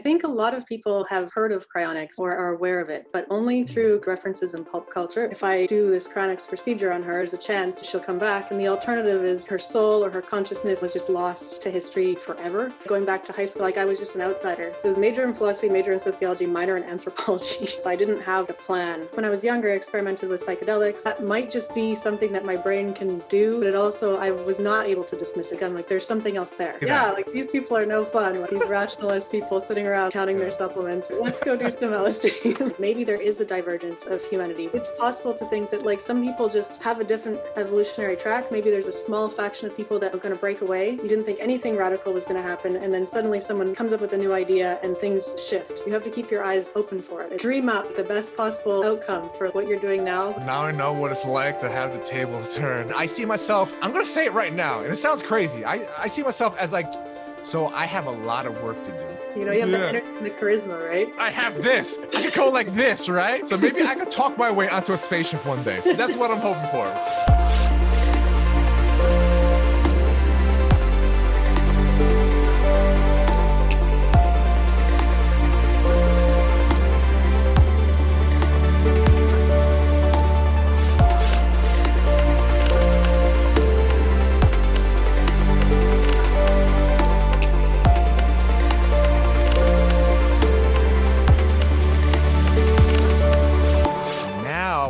think a lot of people have heard of cryonics or are aware of it, but only through references in pulp culture. If I do this cryonics procedure on her, there's a chance she'll come back, and the alternative is her soul or her consciousness was just lost to history forever. Going back to high school, like I was just an outsider. So it was major in philosophy, major in sociology, minor in anthropology. So I didn't have a plan. When I was younger, I experimented with psychedelics. That might just be something that my brain can do, but it also, I was not able to dismiss it. I'm like, there's something else there. Yeah, like these people are no fun. Like, these rationalist people sitting around counting their supplements. Let's go do some LSD. Maybe there is a divergence of humanity. It's possible to think that like some people just have a different evolutionary track. Maybe there's a small faction of people that are going to break away. You didn't think anything radical was going to happen, and then suddenly someone comes up with a new idea and things shift. You have to keep your eyes open for it. Dream up the best possible outcome for what you're doing now. Now I know what it's like to have the tables turn. I see myself, I'm going to say it right now, and it sounds crazy. I see myself as like, so I have a lot of work to do. You know, you have the energy and the charisma, right? I have this. I could go like this, right? So maybe I could talk my way onto a spaceship one day. That's what I'm hoping for.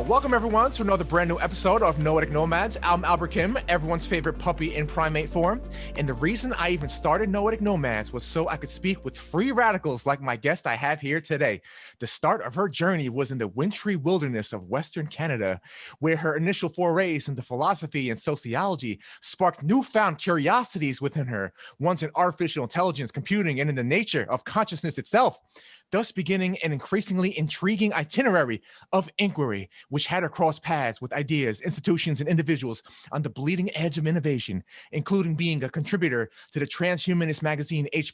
Welcome everyone to another brand new episode of Noetic Nomads. I'm Albert Kim, everyone's favorite puppy in primate form. And the reason I even started Noetic Nomads was so I could speak with free radicals like my guest I have here today. The start of her journey was in the wintry wilderness of Western Canada, where her initial forays into philosophy and sociology sparked newfound curiosities within her, once in artificial intelligence, computing, and in the nature of consciousness itself, thus beginning an increasingly intriguing itinerary of inquiry, which had her cross paths with ideas, institutions, and individuals on the bleeding edge of innovation, including being a contributor to the transhumanist magazine H+,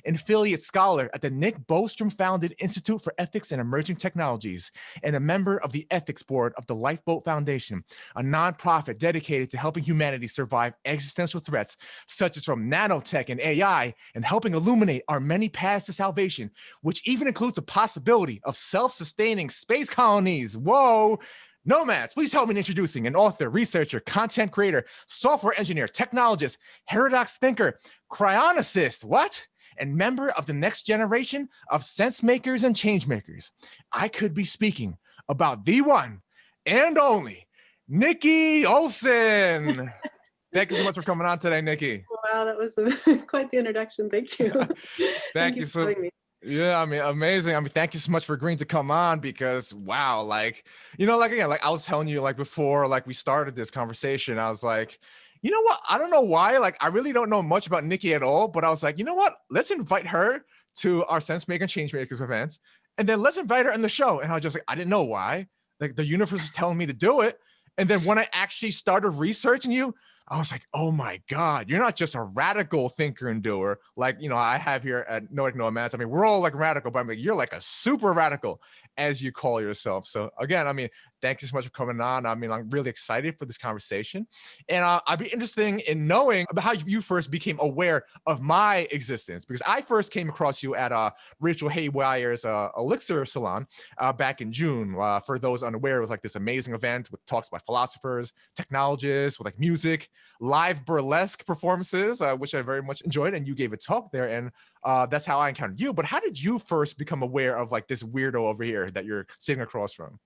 an affiliate scholar at the Nick Bostrom-founded Institute for Ethics and Emerging Technologies, and a member of the ethics board of the Lifeboat Foundation, a nonprofit dedicated to helping humanity survive existential threats, such as from nanotech and AI, and helping illuminate our many paths to salvation, which even includes the possibility of self-sustaining space colonies. Whoa. Nomads, please help me in introducing an author, researcher, content creator, software engineer, technologist, heterodox thinker, cryonicist, what? And member of the next generation of sense makers and change makers. I could be speaking about the one and only Nikki Olson. Thank you so much for coming on today, Nikki. Wow, that was quite the introduction. Thank you. Thank you so much. Yeah, I mean, amazing. I mean, thank you so much for agreeing to come on because, wow, like, you know, like, again, like I was telling you, like before, like we started this conversation, I was like, you know what? I don't know why, like, I really don't know much about Nikki at all, but I was like, you know what? Let's invite her to our Sense Maker and Change Makers events. And then let's invite her on the show. And I was just like, I didn't know why. Like the universe is telling me to do it. And then when I actually started researching you, I was like, oh my God, you're not just a radical thinker and doer. Like, you know, I have here at Noetic Nomads. I mean, we're all like radical, but I'm like, you're like a super radical, as you call yourself. So again, I mean, thank you so much for coming on. I mean, I'm really excited for this conversation. And I'd be interested in knowing about how you first became aware of my existence, because I first came across you at Rachel Haywire's Elixir Salon back in June. For those unaware, it was like this amazing event with talks by philosophers, technologists, with like music, live burlesque performances, which I very much enjoyed. And you gave a talk there, and that's how I encountered you. But how did you first become aware of like this weirdo over here that you're sitting across from?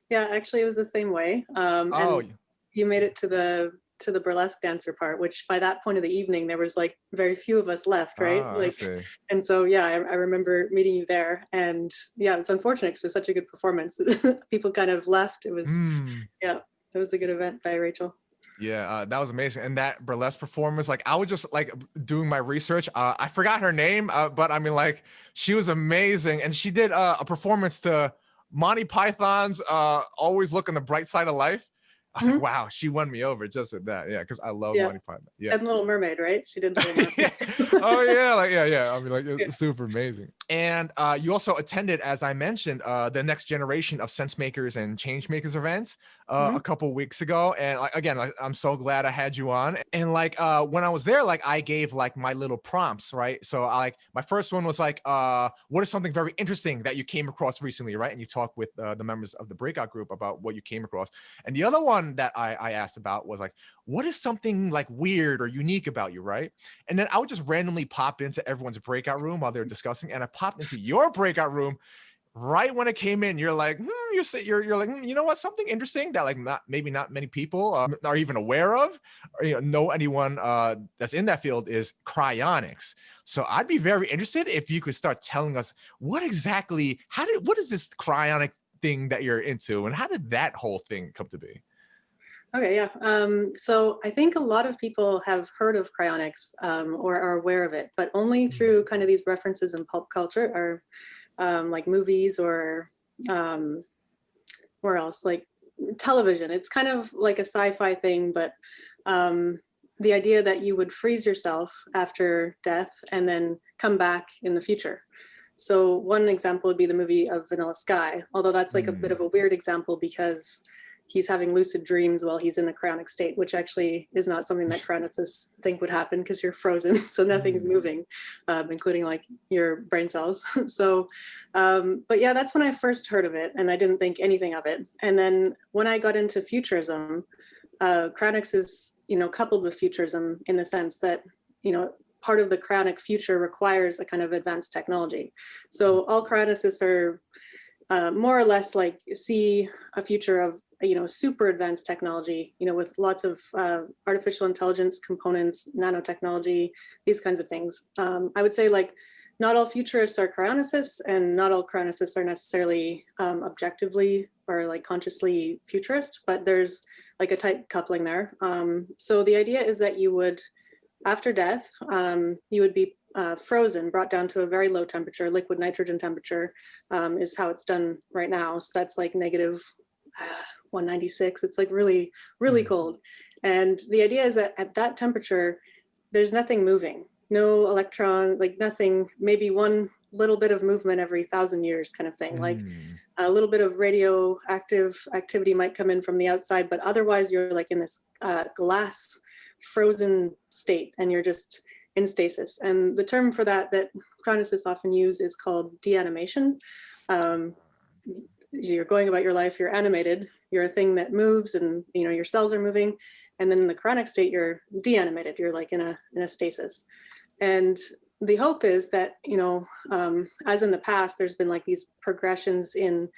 Yeah, actually, it was the same way. And you made it to the burlesque dancer part, which by that point of the evening, there was like very few of us left, right? And so, yeah, I remember meeting you there, and yeah, it's unfortunate because it was such a good performance. People kind of left. It was, yeah, it was a good event by Rachel. Yeah, that was amazing. And that burlesque performance, like I was just like doing my research. I forgot her name, but I mean, like she was amazing. And she did a performance to Monty Python's Always Look on the Bright Side of Life. I was like, wow, she won me over just with that. Yeah, because I love Monty Python. Yeah. And Little Mermaid, right? She did Little Mermaid. Yeah. Oh yeah, like yeah. I mean, like it's Yeah. super amazing. And you also attended, as I mentioned, the next generation of sense makers and change makers events a couple weeks ago. And like again, like, I'm so glad I had you on. And like when I was there, like I gave like my little prompts, right? So I like my first one was like, what is something very interesting that you came across recently, right? And you talked with the members of the breakout group about what you came across. And the other one that I asked about was like, what is something like weird or unique about you, right? And then I would just randomly pop into everyone's breakout room while they're discussing, and I popped into your breakout room right when it came in. You're like, you're like, you know what? Something interesting that like maybe not many people are even aware of, or know anyone that's in that field is cryonics. So I'd be very interested if you could start telling us what exactly, what is this cryonic thing that you're into, and how did that whole thing come to be? Okay, yeah. So I think a lot of people have heard of cryonics or are aware of it, but only through kind of these references in pulp culture or like movies or where else, like television. It's kind of like a sci-fi thing, but the idea that you would freeze yourself after death and then come back in the future. So one example would be the movie of Vanilla Sky, although that's like a bit of a weird example because he's having lucid dreams while he's in a cryonic state, which actually is not something that chronicists think would happen because you're frozen, so nothing's moving, including like your brain cells. So, but yeah, that's when I first heard of it, and I didn't think anything of it. And then when I got into futurism, cryonics is, coupled with futurism in the sense that, part of the cryonic future requires a kind of advanced technology. So all cryonicists are more or less like see a future of super advanced technology, with lots of artificial intelligence components, nanotechnology, these kinds of things. I would say like not all futurists are cryonicists, and not all cryonicists are necessarily objectively or like consciously futurist, but there's like a tight coupling there. So the idea is that you would, after death, you would be frozen, brought down to a very low temperature, liquid nitrogen temperature is how it's done right now. So that's like negative 196. It's like really, really cold. And the idea is that at that temperature, there's nothing moving, no electron, like nothing, maybe one little bit of movement every 1,000 years kind of thing. Like a little bit of radioactive activity might come in from the outside, but otherwise you're like in this glass frozen state and you're just in stasis. And the term for that chronicists often use is called deanimation. You're going about your life, you're animated, you're a thing that moves, and your cells are moving. And then in the chronic state, you're deanimated, you're like in a stasis. And the hope is that, as in the past, there's been like these progressions in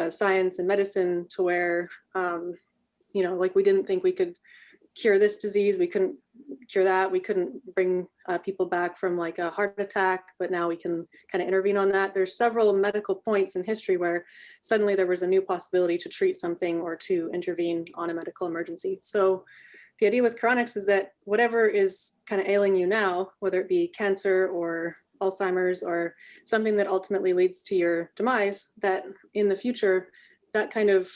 science and medicine to where, like we didn't think we could cure this disease, we couldn't cure that, we couldn't bring people back from like a heart attack, but now we can kind of intervene on that. There's several medical points in history where suddenly there was a new possibility to treat something or to intervene on a medical emergency. So the idea with chronics is that whatever is kind of ailing you now, whether it be cancer or Alzheimer's or something that ultimately leads to your demise, that in the future, that kind of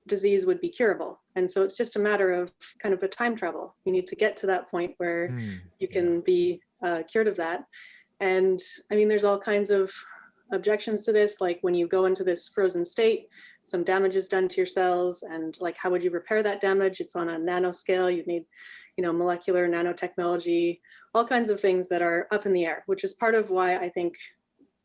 disease would be curable. And so it's just a matter of kind of a time travel. You need to get to that point where you can be cured of that. And I mean, there's all kinds of objections to this, like when you go into this frozen state, some damage is done to your cells, and like how would you repair that damage? It's on a nanoscale. You'd need, molecular nanotechnology, all kinds of things that are up in the air, which is part of why I think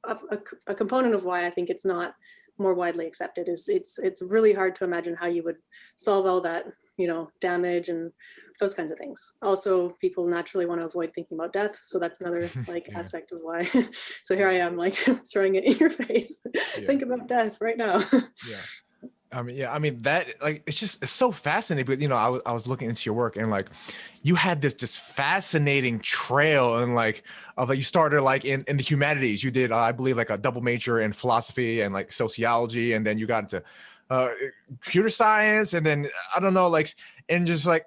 a component of why I think it's not more widely accepted is it's really hard to imagine how you would solve all that damage and those kinds of things. Also, people naturally want to avoid thinking about death, so that's another like aspect of why. So here I am like throwing it in your face. Think about death right now. I mean that, like, it's so fascinating. But I was looking into your work, and like you had this fascinating trail, and like you started like in the humanities. You did I believe like a double major in philosophy and like sociology, and then you got into computer science, and then I don't know, like, and just like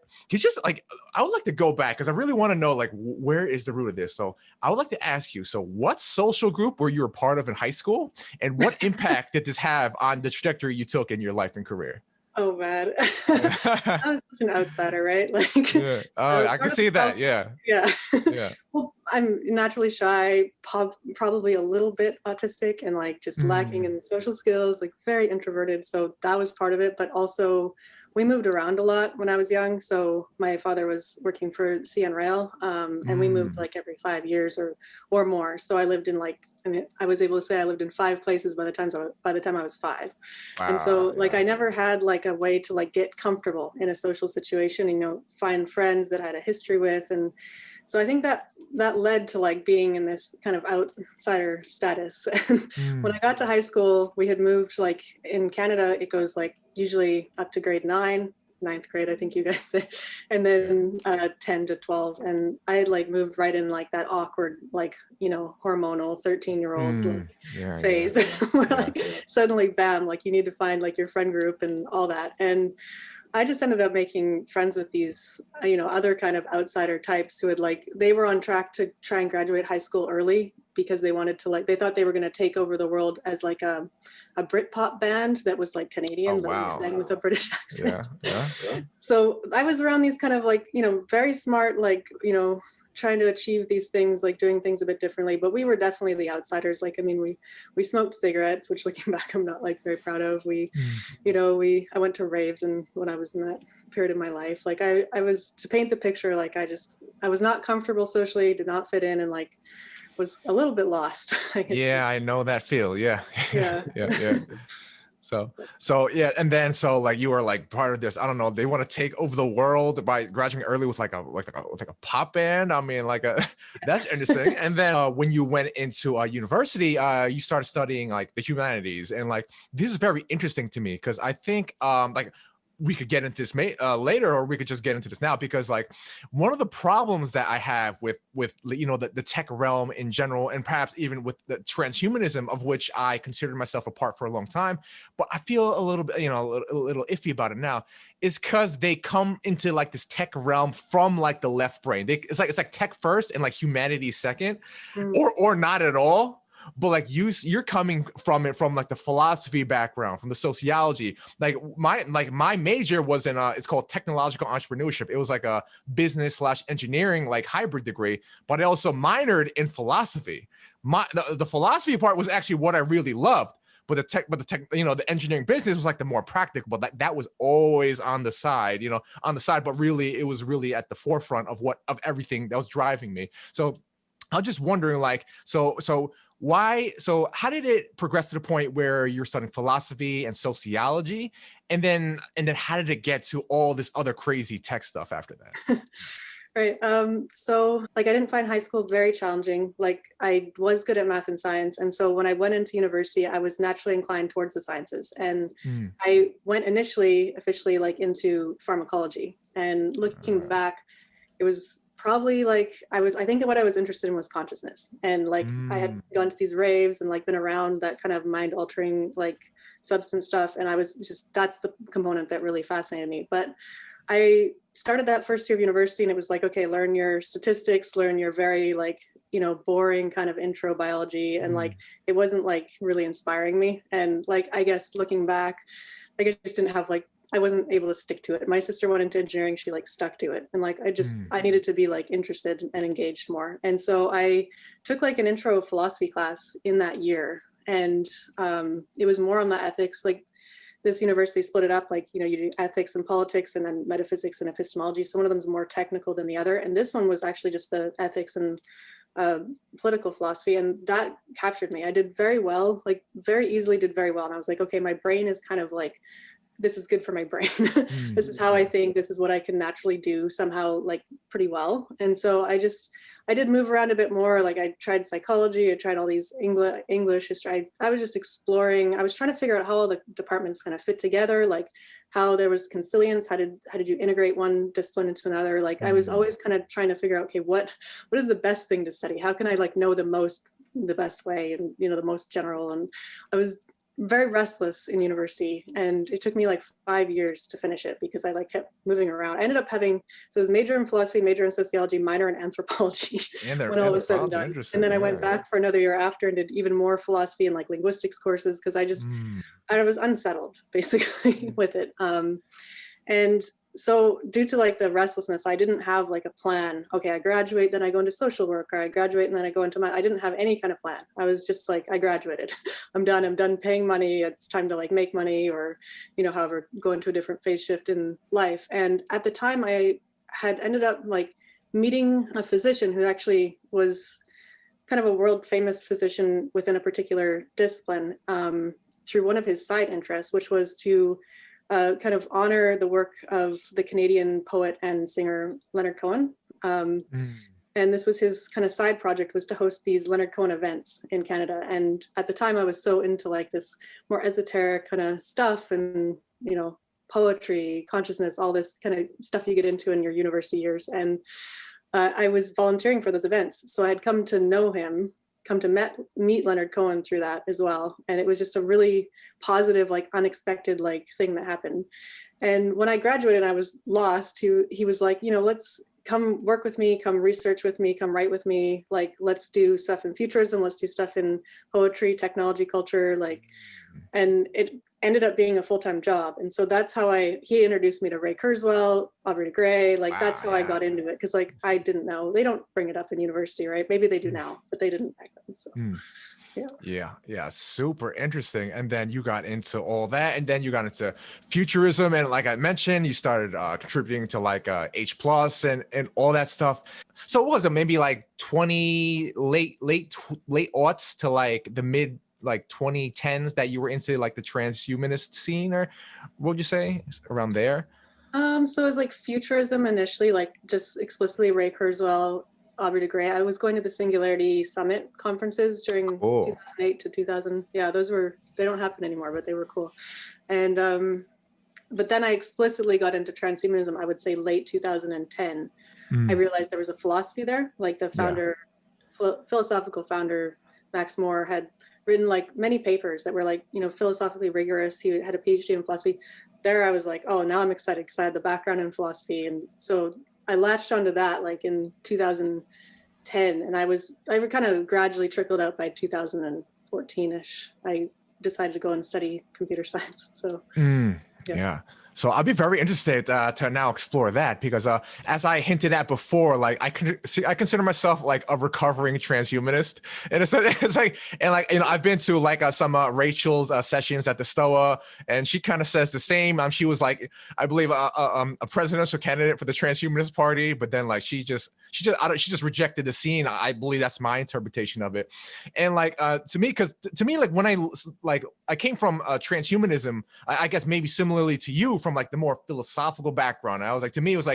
I would like to go back because I really want to know like where is the root of this. So I would like to ask you, so what social group were you a part of in high school, and what impact did this have on the trajectory you took in your life and career? Oh man. Yeah. I was such an outsider, right? Like, Yeah. Oh, I can part of see the that. problem, Yeah. yeah. Yeah. Well, I'm naturally shy, probably a little bit autistic and like just lacking Mm, in social skills, like very introverted. So that was part of it. But also, we moved around a lot when I was young. So my father was working for CN Rail, and we moved mm. like every 5 years or more. So I lived in like, I mean, I was able to say I lived in 5 places by the time I was 5. And Wow. so like Yeah. I never had like a way to like get comfortable in a social situation, find friends that I had a history with. And so I think that led to like being in this kind of outsider status. And when I Mm, got to high school, we had moved, like in Canada it goes like usually up to grade 9, ninth grade, I think you guys say, and yeah. then 10 to 12. And I had like moved right in like that awkward, like, hormonal 13-year-old like Yeah. Yeah. phase where Yeah. like suddenly bam, like you need to find like your friend group and all that. And I just ended up making friends with these, other kind of outsider types who had like, they were on track to try and graduate high school early because they wanted to like, they thought they were going to take over the world as like a Britpop band that was like Oh, Canadian, but like wow. sang with a British Yeah. accent. Yeah. So I was around these kind of like, very smart, like, trying to achieve these things, like doing things a bit differently, but we were definitely the outsiders. Like, I mean, we smoked cigarettes, which looking back, I'm not like very proud of. Mm. I went to raves, and when I was in that period of my life, like I was, to paint the picture, like I was not comfortable socially, did not fit in, and like was a little bit lost, I guess. Yeah, I know that feel. Yeah. Yeah. Yeah. Yeah. So yeah, and then so like you were like part of this. I don't know. They want to take over the world by graduating early with like a pop band. I mean, like a that's interesting. And then when you went into university, you started studying like the humanities, and like this is very interesting to me because I think like we could get into this later, or we could just get into this now, because like one of the problems that I have with the tech realm in general, and perhaps even with the transhumanism, of which I considered myself a part for a long time, but I feel a little bit a little iffy about it now, is because they come into like this tech realm from like the left brain. It's like tech first and like humanity second, Mm. or not at all. But like you're coming from it from like the philosophy background, from the sociology. Like my major was in it's called technological entrepreneurship. It was like a business/engineering like hybrid degree, but I also minored in philosophy. The philosophy part was actually what I really loved. But the engineering business was like the more practical, but that was always on the side, but really it was really at the forefront of everything that was driving me. So I was just wondering, like, so how did it progress to the point where you're studying philosophy and sociology, and then how did it get to all this other crazy tech stuff after that? Right. So like I didn't find high school very challenging. Like I was good at math and science. And so when I went into university, I was naturally inclined towards the sciences. And Mm. I went officially like into pharmacology. And looking back, it was probably like I think what I was interested in was consciousness. And like I had Mm. gone to these raves and like been around that kind of mind altering like substance stuff. And I was just, that's the component that really fascinated me. But I started that first year of university, and it was like, okay, learn your statistics, learn your very like, boring kind of intro biology. And Mm. like, it wasn't like really inspiring me. And like, I guess looking back, like I just didn't have like, I wasn't able to stick to it. My sister went into engineering, she like stuck to it. And like, Mm. I needed to be like interested and engaged more. And so I took like an intro philosophy class in that year. And it was more on the ethics, like this university split it up, like, you do ethics and politics and then metaphysics and epistemology. So one of them is more technical than the other. And this one was actually just the ethics and political philosophy. And that captured me. I did very well, like very easily did very well. And I was like, okay, my brain is kind of like, this is good for my brain. Mm. This is how I think, this is what I can naturally do somehow like pretty well. And so I did move around a bit more. Like I tried psychology, I tried all these English history. I was just exploring, I was trying to figure out how all the departments kind of fit together, like how there was consilience, how did you integrate one discipline into another? Like I was always kind of trying to figure out, okay, what is the best thing to study? How can I like know the best way, and the most general? And I was very restless in university, and it took me like 5 years to finish it because I like kept moving around. I ended up having, so it was major in philosophy, major in sociology, minor in anthropology when all was said and done. And then I went back for another year after and did even more philosophy and like linguistics courses because I was unsettled basically with it. And so due to like the restlessness, I didn't have like a plan. Okay, I graduate, then I go into social work, or I graduate and then I go into I didn't have any kind of plan. I was just like, I graduated, I'm done paying money. It's time to like make money, or, however, go into a different phase shift in life. And at the time I had ended up like meeting a physician who actually was kind of a world famous physician within a particular discipline, through one of his side interests, which was to kind of honor the work of the Canadian poet and singer Leonard Cohen. And this was his kind of side project, was to host these Leonard Cohen events in Canada. And at the time I was so into like this more esoteric kind of stuff and, poetry, consciousness, all this kind of stuff you get into in your university years. And I was volunteering for those events. So I had come to know him, come to meet Leonard Cohen through that as well. And it was just a really positive, like unexpected, like thing that happened. And when I graduated, I was lost. He was like, let's come work with me, come research with me, come write with me. Like, let's do stuff in futurism. Let's do stuff in poetry, technology, culture, and it ended up being a full-time job. And so that's how he introduced me to Ray Kurzweil, Aubrey de Grey. Like, that's how I got into it. Cause like, I didn't know, they don't bring it up in university, right? Maybe they do now, but they didn't back then. So. Yeah, super interesting. And then you got into all that, and then you got into futurism, and like I mentioned, you started contributing to like H plus and all that stuff. So what was it, maybe like late aughts to like the mid like 2010s that you were into like the transhumanist scene, or what would you say around there? So it was like futurism initially, like just explicitly Ray Kurzweil, Aubrey de Grey. I was going to the Singularity Summit conferences during 2008 to 2000. Yeah, they don't happen anymore, but they were cool. And but then I explicitly got into transhumanism, I would say late 2010. I realized there was a philosophy there, like the founder, philosophical founder, Max Moore, had written like many papers that were like, philosophically rigorous. He had a PhD in philosophy. There I was like, oh, now I'm excited because I had the background in philosophy. And so I latched onto that like in 2010, and I kind of gradually trickled out by 2014-ish. I decided to go and study computer science. So yeah. So I'll be very interested to now explore that, because as I hinted at before, like I consider myself like a recovering transhumanist, and it's like, and like, I've been to like some Rachel's sessions at the STOA, and she kind of says the same. She was like, I believe a presidential candidate for the transhumanist party, but then like she just rejected the scene. I believe that's my interpretation of it. And like to me, like when I came from transhumanism, I guess maybe similarly to you, from like the more philosophical background. I was like, to me, it was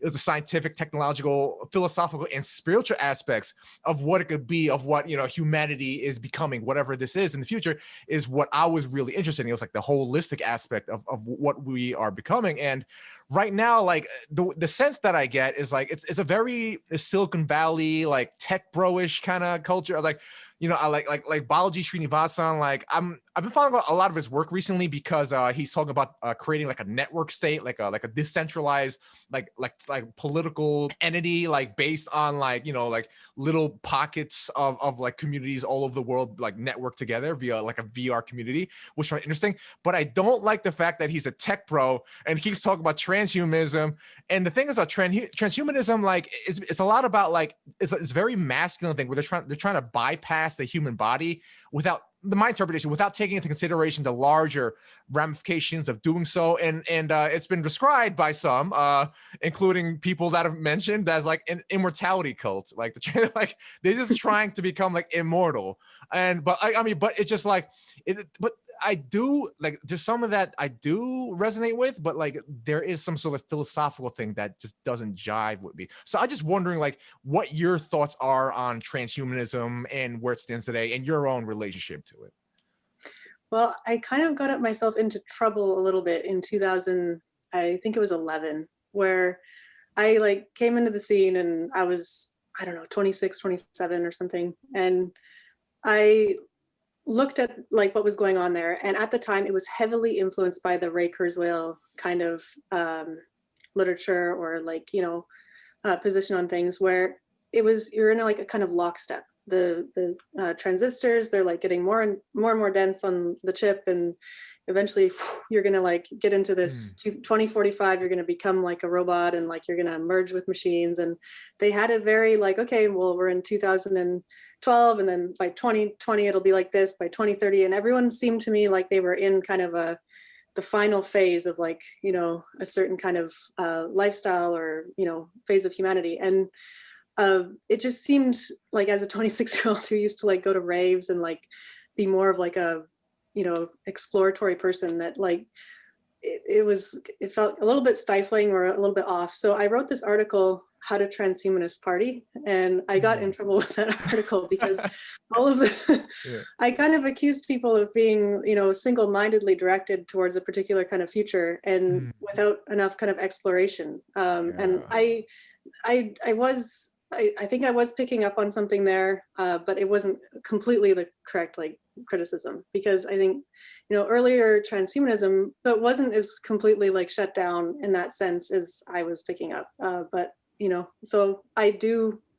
the scientific, technological, philosophical, and spiritual aspects of what it could be, of what humanity is becoming, whatever this is in the future, is what I was really interested in. It was like the holistic aspect of what we are becoming. And right now, like the sense that I get is like it's a very Silicon Valley, like tech bro-ish kind of culture. I was like, I like Balaji Srinivasan. Like I've been following a lot of his work recently because he's talking about creating like a network state, like a decentralized, like political entity, like based on like little pockets of like communities all over the world, like network together via like a VR community, which is interesting. But I don't like the fact that he's a tech bro and he keeps talking about transhumanism. And the thing is about transhumanism, like it's a lot about like it's very masculine thing where they're trying to bypass the human body without my interpretation, without taking into consideration the larger ramifications of doing so. And it's been described by some, including people that have mentioned as like an immortality cult, like like they're just trying to become like immortal. But it's just like but I do like, there's some of that I do resonate with, but like there is some sort of philosophical thing that just doesn't jive with me. So I'm just wondering like what your thoughts are on transhumanism and where it stands today and your own relationship to it. Well, I kind of got myself into trouble a little bit in 2000, I think it was 11, where I like came into the scene and I was, I don't know, 26, 27 or something. And I looked at like what was going on there. And at the time it was heavily influenced by the Ray Kurzweil kind of literature, or like, you know, position on things, where you're in like a kind of lockstep. The transistors, they're like getting more and more dense on the chip, and eventually you're gonna like get into this 2045, you're gonna become like a robot, and like you're gonna merge with machines. And they had it very like, okay, well, we're in 2012, and then by 2020 it'll be like this, by 2030. And everyone seemed to me like they were in kind of the final phase of like, you know, a certain kind of lifestyle, or, you know, phase of humanity. And it just seemed like, as a 26-year-old who used to like go to raves and like be more of like a, you know, exploratory person, that like it felt a little bit stifling or a little bit off. So I wrote this article, How to Transhumanist Party, and I got in trouble with that article because all of the I kind of accused people of being, you know, single-mindedly directed towards a particular kind of future, and without enough kind of exploration. And I think I was picking up on something there, but it wasn't completely the correct like criticism, because I think, you know, earlier transhumanism, but wasn't as completely like shut down in that sense as I was picking up. But, you know, so I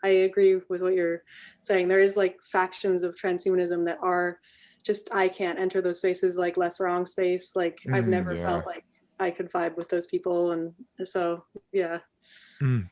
agree with what you're saying. There is like factions of transhumanism that are just, I can't enter those spaces, like less wrong space. Like I've never felt like I could vibe with those people. And so, yeah.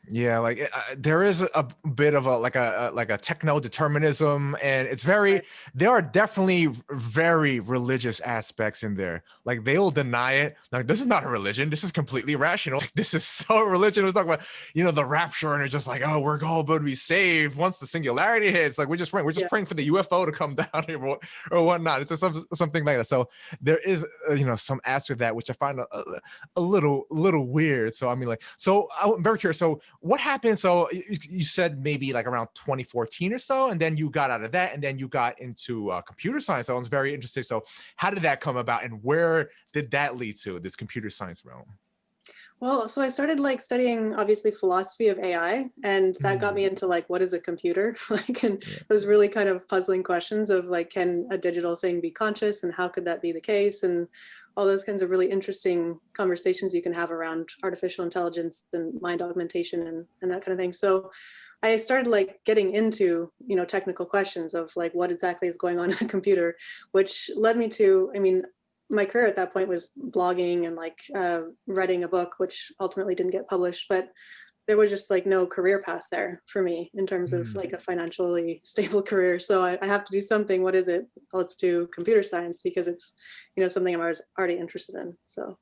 Yeah, like there is a bit of a techno determinism, and it's very, there are definitely very religious aspects in there. Like they'll deny it, like this is not a religion, this is completely rational. Like, this is so religion. It was talking about, you know, the rapture, and it's just like, oh, we're all going to be saved once the singularity hits. Like we're just praying for the UFO to come down here or whatnot. It's just something like that. So there is you know, some aspect of that which I find a little weird. So I mean, like, so I'm very curious. So what happened? So you said maybe like around 2014 or so, and then you got out of that, and then you got into computer science. So I was very interested. So how did that come about, and where did that lead to, this computer science realm? Well, so I started like studying obviously philosophy of AI, and that got me into like, what is a computer? Like, and those really kind of puzzling questions of like, can a digital thing be conscious, and how could that be the case? And all those kinds of really interesting conversations you can have around artificial intelligence and mind augmentation and that kind of thing. So I started like getting into, you know, technical questions of like, what exactly is going on in a computer, which led me to, I mean, my career at that point was blogging and like writing a book, which ultimately didn't get published, but there was just like no career path there for me in terms of like a financially stable career. So I have to do something. What is it? Let's do computer science, because it's, you know, something I'm already interested in. So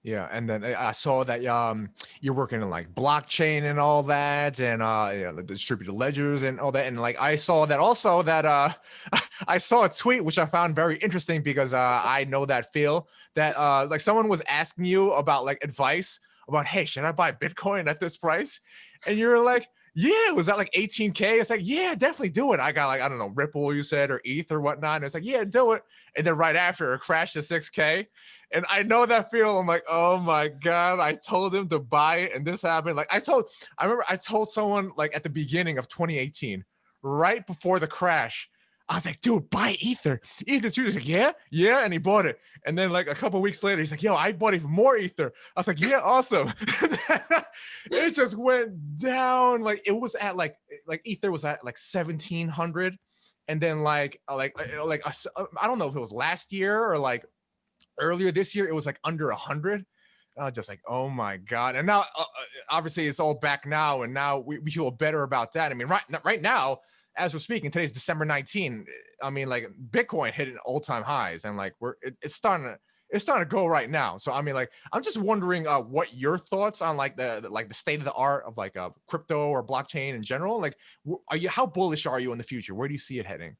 yeah, and then I saw that you're working in like blockchain and all that, and you know, the distributed ledgers and all that. And like I saw that also that I saw a tweet which I found very interesting, because I know that feel that like someone was asking you about like advice about, hey, should I buy Bitcoin at this price? And you're like, yeah, was that like 18K? It's like, yeah, definitely do it. I got like, I don't know, Ripple, you said, or ETH or whatnot. And it's like, yeah, do it. And then right after it crashed to 6K. And I know that feel. I'm like, oh my God, I told him to buy it, and this happened. Like I remember I told someone like at the beginning of 2018, right before the crash, I was like, dude, buy Ether. Ether's huge. He's like, yeah. And he bought it. And then like a couple weeks later, he's like, yo, I bought even more Ether. I was like, yeah, awesome. It just went down. Like it was at like Ether was at like 1,700. And then I don't know if it was last year or like earlier this year, it was like under 100. Just like, oh my God. And now obviously it's all back now. And now we feel better about that. I mean, right now, as we're speaking, today's December 19. I mean, like Bitcoin hit an all-time highs, and like it's starting to go right now. So I mean, like I'm just wondering what your thoughts on like the state of the art of like crypto or blockchain in general. Like, how bullish are you in the future? Where do you see it heading?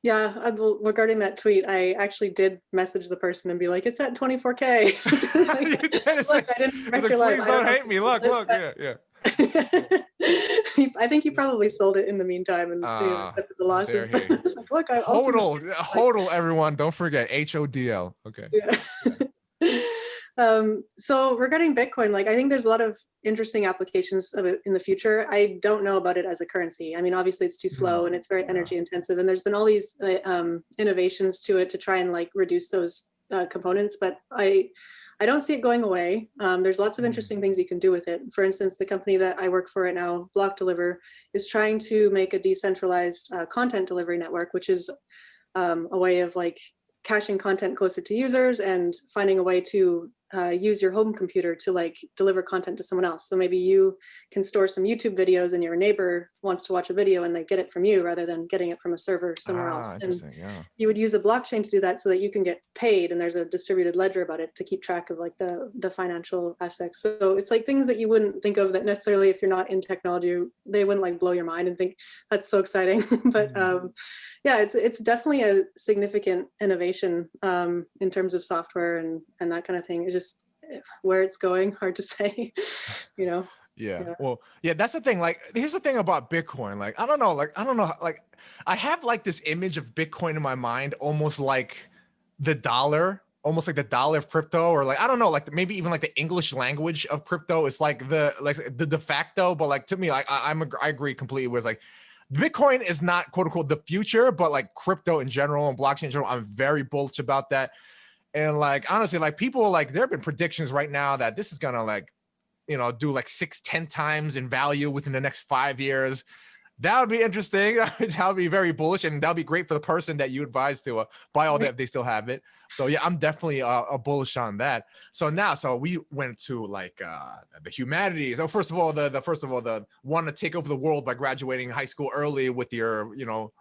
Yeah, regarding that tweet, I actually did message the person and be like, it's at 24K. Look, I didn't wreck your life. Please don't hate me. Look, yeah. I think he probably sold it in the meantime and accepted the losses. But it's like, look, HODL, everyone. Don't forget HODL. Okay. Yeah. So regarding Bitcoin, like I think there's a lot of interesting applications of it in the future. I don't know about it as a currency. I mean, obviously it's too slow and it's very energy intensive, and there's been all these innovations to it to try and like reduce those components, but I don't see it going away. There's lots of interesting things you can do with it. For instance, the company that I work for right now, Block Deliver, is trying to make a decentralized content delivery network, which is a way of like caching content closer to users and finding a way to use your home computer to like deliver content to someone else. So maybe you can store some YouTube videos and your neighbor wants to watch a video and they get it from you rather than getting it from a server somewhere else. And you would use a blockchain to do that so that you can get paid, and there's a distributed ledger about it to keep track of like the financial aspects. So it's like things that you wouldn't think of that necessarily, if you're not in technology, they wouldn't like blow your mind and think that's so exciting. But yeah, it's definitely a significant innovation in terms of software and that kind of thing. It's just where it's going, hard to say, you know. Yeah. Well, yeah, that's the thing. Like, here's the thing about Bitcoin. Like, I don't know. Like, I have like this image of Bitcoin in my mind, almost like the dollar, almost like the dollar of crypto, or like, I don't know, like maybe even like the English language of crypto is like the de facto. But like, to me, like, I agree completely with like, Bitcoin is not quote unquote the future, but like crypto in general and blockchain in general, I'm very bullish about that. And like, honestly, like people, like there have been predictions right now that this is gonna like, you know, do like 6-10 times in value within the next 5 years. That would be interesting. That would be very bullish, and that would be great for the person that you advise to buy all that if they still have it. So yeah, I'm definitely a bullish on that. So now, so we went to like the humanities. Oh, first of all, the want to take over the world by graduating high school early with your, you know,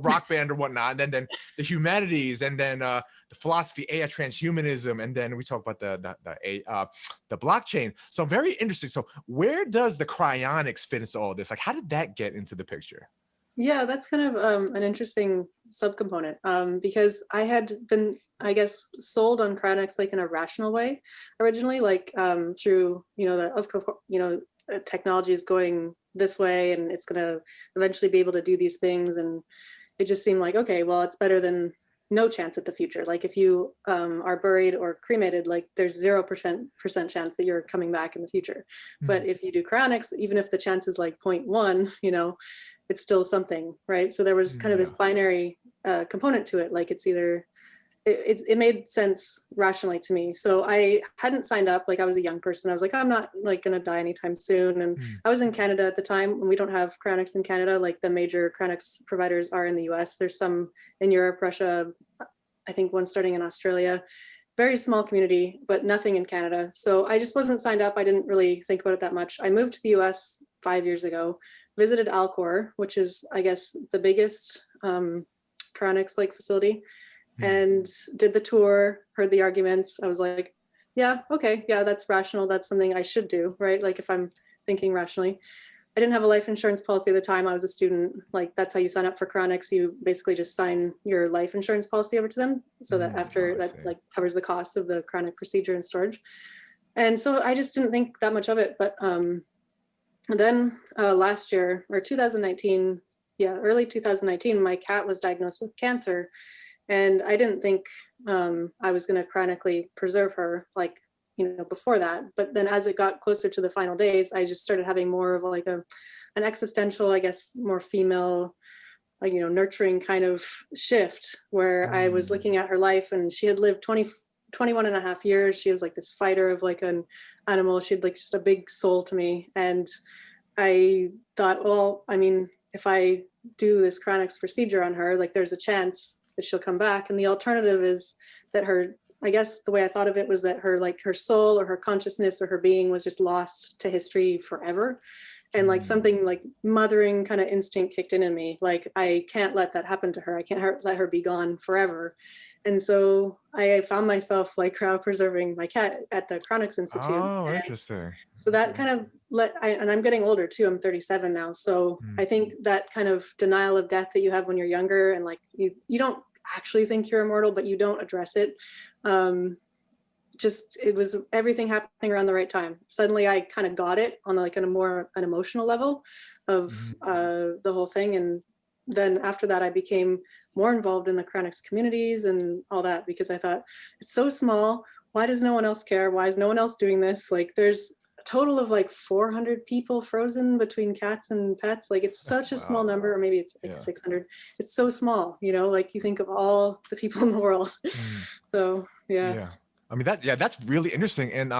rock band or whatnot, and then the humanities, and then the philosophy, AI, transhumanism, and then we talk about the blockchain. So very interesting. So where does the cryonics fit into all this? Like, how did that get into the picture? Yeah, that's kind of an interesting subcomponent, because I had been, I guess, sold on cryonics like in a rational way originally, like through, you know, technology is going this way and it's going to eventually be able to do these things, and it just seemed like, okay, well, it's better than no chance at the future. Like if you are buried or cremated, like there's 0% chance that you're coming back in the future. But if you do cryonics, even if the chance is like 0.1, you know, it's still something, right? So there was kind of this binary component to it. Like it's either, it made sense rationally to me. So I hadn't signed up, like I was a young person. I was like, I'm not like gonna die anytime soon. And I was in Canada at the time, and we don't have cryonics in Canada. Like the major cryonics providers are in the US. There's some in Europe, Russia, I think one starting in Australia. Very small community, but nothing in Canada. So I just wasn't signed up. I didn't really think about it that much. I moved to the US 5 years ago, visited Alcor, which is, I guess, the biggest cryonics like facility, and did the tour, heard the arguments. I was like, yeah, okay, yeah, that's rational. That's something I should do, right? Like if I'm thinking rationally. I didn't have a life insurance policy at the time. I was a student. Like that's how you sign up for cryonics. You basically just sign your life insurance policy over to them, so that after that like covers the cost of the cryonic procedure and storage. And so I just didn't think that much of it. But then last year, or 2019, early 2019, my cat was diagnosed with cancer. And I didn't think I was going to chronically preserve her, like, you know, before that. But then as it got closer to the final days, I just started having more of like an existential, I guess, more female, like, you know, nurturing kind of shift, where I was looking at her life, and she had lived 21 and a half years. She was like this fighter of like an animal. She had like just a big soul to me. And I thought, well, I mean, if I do this cryonics procedure on her, like there's a chance that she'll come back. And the alternative is that her, I guess the way I thought of it was that her, like her soul or her consciousness or her being was just lost to history forever. And like something like mothering kind of instinct kicked in me. Like, I can't let that happen to her. I can't let her be gone forever. And so I found myself like cryopreserving my cat at the Cryonics Institute. Oh, interesting. So that kind of and I'm getting older too. I'm 37 now. So I think that kind of denial of death that you have when you're younger, and like you don't actually think you're immortal, but you don't address it. Just, it was everything happening around the right time. Suddenly I kind of got it on like an emotional level of the whole thing. And then after that, I became more involved in the cryonics communities and all that, because I thought it's so small. why does no one else care? Why is no one else doing this? Like there's a total of like 400 people frozen between cats and pets. Like it's such a small Wow. number, or maybe it's like 600. It's so small, you know, like you think of all the people in the world. So yeah. Yeah. I mean that's really interesting, and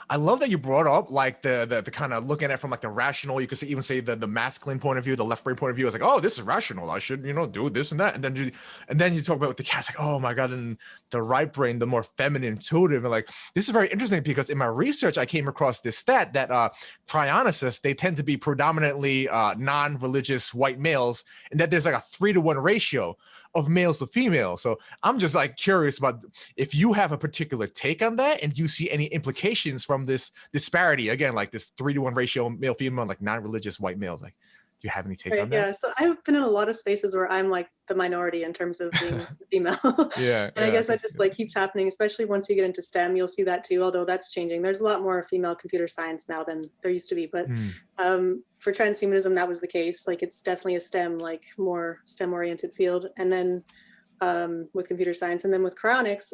I love that you brought up like the kind of looking at it from like the rational. You could even say the masculine point of view, the left brain point of view. It's like, oh, this is rational. I should do this and that, and then you talk about with the cats, like, oh my god, and the right brain, the more feminine, intuitive, and like this is very interesting because in my research I came across this stat that cryonicists, they tend to be predominantly non-religious white males, and that there's like a 3-to-1 ratio of males to females. So I'm just like curious about if you have a particular take on that, and do you see any implications from this disparity, again, like this 3-to-1 ratio male female, like non-religious white males. Like, do you have any take on that? Yeah, so I've been in a lot of spaces where I'm like the minority in terms of being female. Yeah. And I guess that just like keeps happening, especially once you get into STEM. You'll see that too, although that's changing. There's a lot more female computer science now than there used to be. But for transhumanism, that was the case. Like it's definitely a STEM, like more STEM oriented field. And then with computer science, and then with cryonics.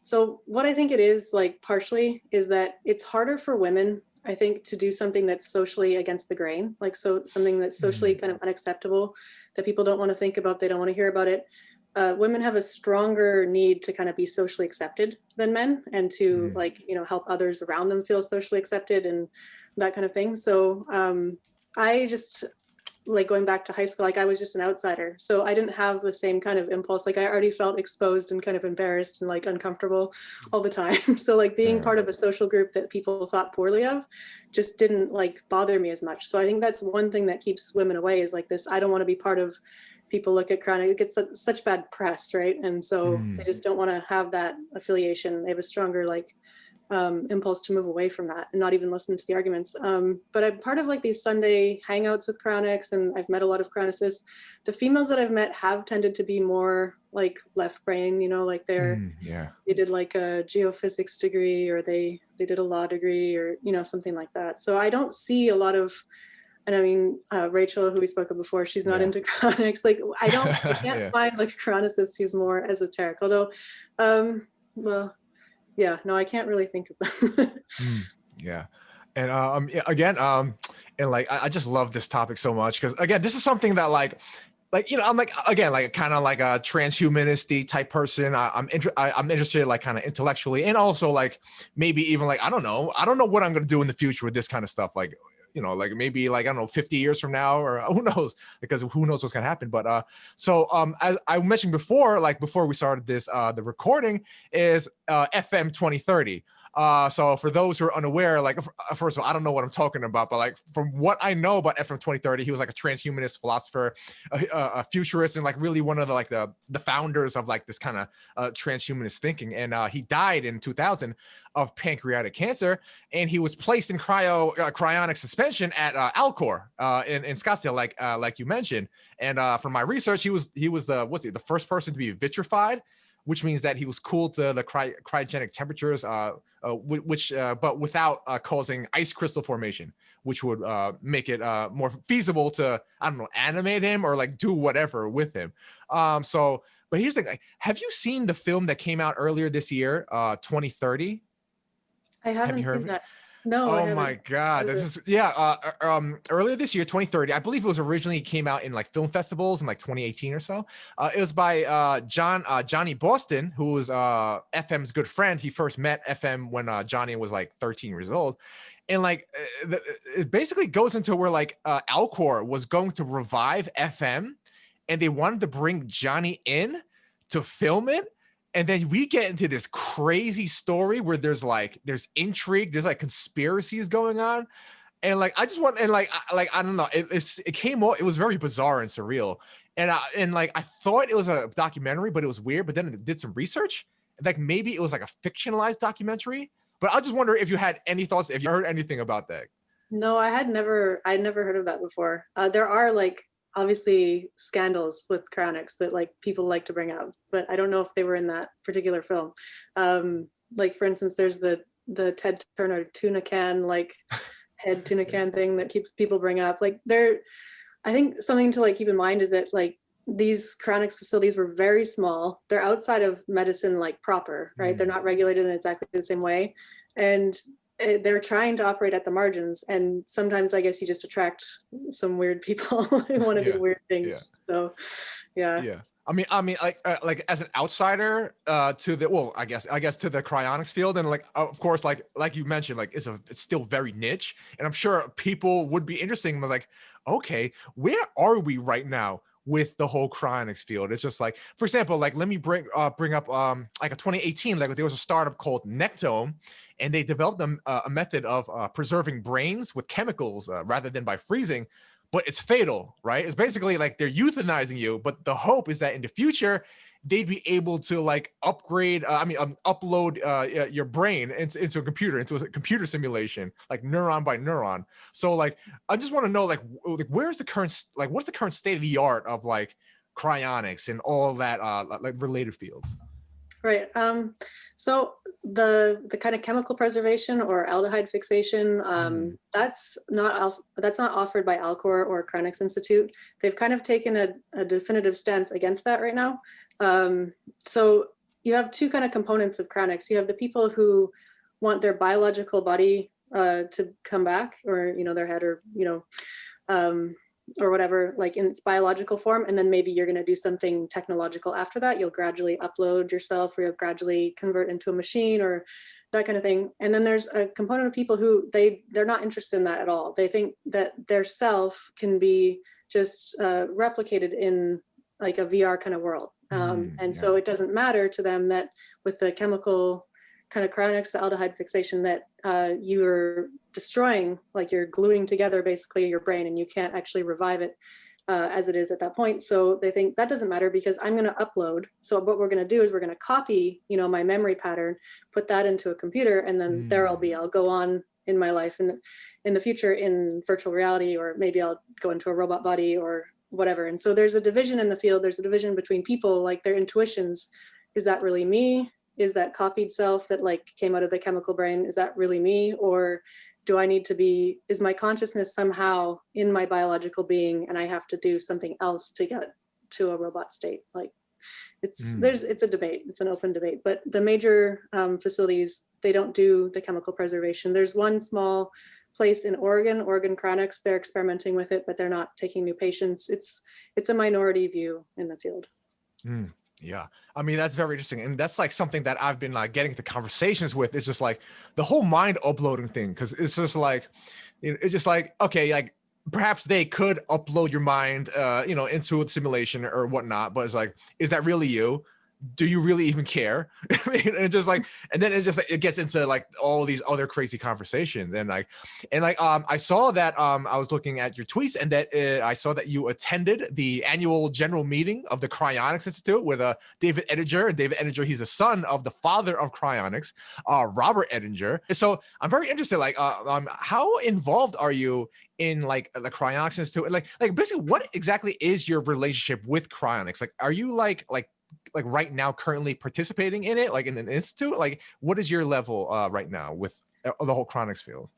So what I think it is, like partially, is that it's harder for women, I think, to do something that's socially against the grain, like something that's socially kind of unacceptable, that people don't want to think about, they don't want to hear about it. Women have a stronger need to kind of be socially accepted than men, and to like, help others around them feel socially accepted and that kind of thing. So I just, like going back to high school, like I was just an outsider. So I didn't have the same kind of impulse. Like I already felt exposed and kind of embarrassed and like uncomfortable all the time. So like being part of a social group that people thought poorly of just didn't like bother me as much. So I think that's one thing that keeps women away, is like this, I don't want to be part of, people look at cryonics, it gets such bad press, right? And so they just don't want to have that affiliation. They have a stronger like impulse to move away from that and not even listen to the arguments. But I'm part of like these Sunday hangouts with cryonics, and I've met a lot of chronicists. The females that I've met have tended to be more like left brain, like they did like a geophysics degree, or they did a law degree, or something like that. So I don't see a lot of, and I mean, Rachel, who we spoke of before, she's not into cryonics. Like I can't find like a chronicist who's more esoteric, although well, yeah, no, I can't really think of them. Yeah. And again, and like I just love this topic so much, because again, this is something that like I'm like, again, like kind of like a transhumanisty type person. I'm interested like kind of intellectually, and also like maybe even like I don't know what I'm gonna do in the future with this kind of stuff. Like like maybe like, I don't know, 50 years from now, or who knows, because who knows what's going to happen. But so as I mentioned before, like before we started this, the recording is FM 2030. So for those who are unaware, like first of all, I don't know what I'm talking about, but like from what I know about FM 2030, he was like a transhumanist philosopher, a futurist, and like really one of the like the founders of like this kind of transhumanist thinking. And he died in 2000 of pancreatic cancer, and he was placed in cryonic suspension at Alcor in Scottsdale, like you mentioned. And from my research, he was the first person to be vitrified, which means that he was cooled to the cryogenic temperatures, but without causing ice crystal formation, which would make it more feasible to, I don't know, animate him or like do whatever with him. But here's the thing: have you seen the film that came out earlier this year, 2030? I haven't seen that. No. Oh my God. Earlier this year, 2030, I believe it was originally came out in like film festivals in like 2018 or so. It was by Johnny Boston, who was FM's good friend. He first met FM when Johnny was like 13 years old. And like, it basically goes into where like Alcor was going to revive FM, and they wanted to bring Johnny in to film it. And then we get into this crazy story where there's intrigue, there's like conspiracies going on. And like, I just want, and like, I don't know, it came out, it was very bizarre and surreal. And like, I thought it was a documentary, but it was weird. But then I did some research, like maybe it was like a fictionalized documentary. But I just wonder if you had any thoughts, if you heard anything about that. No, I'd never heard of that before. There are like, obviously scandals with cryonics that like people like to bring up, but I don't know if they were in that particular film. Like for instance, there's the Ted Turner tuna can, like head tuna can thing that keeps people bring up. Like I think something to like keep in mind is that like these cryonics facilities were very small. They're outside of medicine, like proper, right? They're not regulated in exactly the same way. And they're trying to operate at the margins. And sometimes I guess you just attract some weird people who want to do weird things. So, yeah. Like as an outsider to the, well, I guess to the cryonics field, and like of course, like you mentioned, like it's still very niche, and I'm sure people would be interested. Was like, okay, where are we right now with the whole cryonics field? It's just like, for example, like let me bring up like a 2018, like there was a startup called Nectome, and they developed a method of preserving brains with chemicals rather than by freezing. But it's fatal, right? It's basically like they're euthanizing you, but the hope is that in the future, they'd be able to like upgrade, upload your brain into a computer simulation, like neuron by neuron. So like, I just want to know, like where's the current, like what's the current state of the art of like cryonics and all that like related fields? Right. So the kind of chemical preservation or aldehyde fixation, that's not offered by Alcor or Cryonics Institute. They've kind of taken a definitive stance against that right now. So you have two kind of components of cryonics. You have the people who want their biological body to come back, or their head, or or whatever, like in its biological form, and then maybe you're going to do something technological after that. You'll gradually upload yourself, or you'll gradually convert into a machine, or that kind of thing. And then there's a component of people who they're not interested in that at all. They think that their self can be just replicated in like a VR kind of world. So it doesn't matter to them that with the chemical kind of cryonics, the aldehyde fixation, that you're destroying, like you're gluing together basically your brain, and you can't actually revive it as it is at that point. So they think that doesn't matter because I'm going to upload. So what we're going to do is we're going to copy, my memory pattern, put that into a computer, and then there I'll go on in my life in the future in virtual reality, or maybe I'll go into a robot body or whatever. And so there's a division in the field. There's a division between people, like their intuitions. Is that really me? Is that copied self that like came out of the chemical brain? Is that really me? Or do I need to be, is my consciousness somehow in my biological being, and I have to do something else to get to a robot state? Like it's a debate. It's an open debate, but the major facilities, they don't do the chemical preservation. There's one small place in Oregon Cryonics. They're experimenting with it, but they're not taking new patients. It's a minority view in the field. Yeah, I mean, that's very interesting. And that's like something that I've been like getting into conversations with. It's just like the whole mind uploading thing. Because it's just like, it's just like, okay, like perhaps they could upload your mind, into a simulation or whatnot. But it's like, is that really you? Do you really even care? I mean, and just like, and then it's just like, it gets into like all these other crazy conversations. And I saw that, I was looking at your tweets, and that I saw that you attended the annual general meeting of the Cryonics Institute with David Ettinger. And David Ettinger, he's the son of the father of cryonics, Robert Ettinger. So I'm very interested, like, how involved are you in like the Cryonics Institute? Like basically, what exactly is your relationship with cryonics? Like, are you like right now currently participating in it, like in an institute? Like what is your level right now with the whole cryonics field?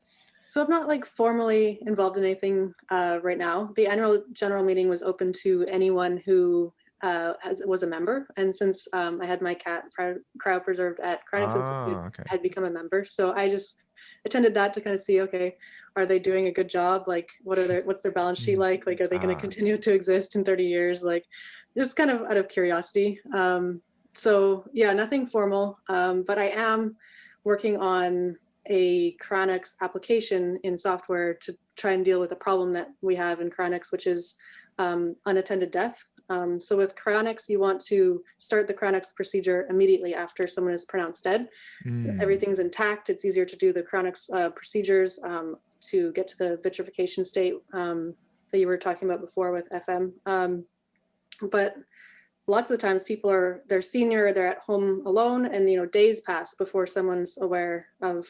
So I'm not like formally involved in anything right now. The annual general meeting was open to anyone who was a member. And since I had my cat cryopreserved at Cryonics Institute, I had become a member. So I just attended that to kind of see, okay, are they doing a good job? Like what's their balance sheet like? Like, are they going to continue to exist in 30 years? Like, just kind of out of curiosity. So yeah, nothing formal, but I am working on a cryonics application in software to try and deal with a problem that we have in cryonics, which is unattended death. So with cryonics, you want to start the cryonics procedure immediately after someone is pronounced dead. Everything's intact. It's easier to do the cryonics procedures to get to the vitrification state that you were talking about before with FM. But lots of the times people they're senior, they're at home alone, and days pass before someone's aware of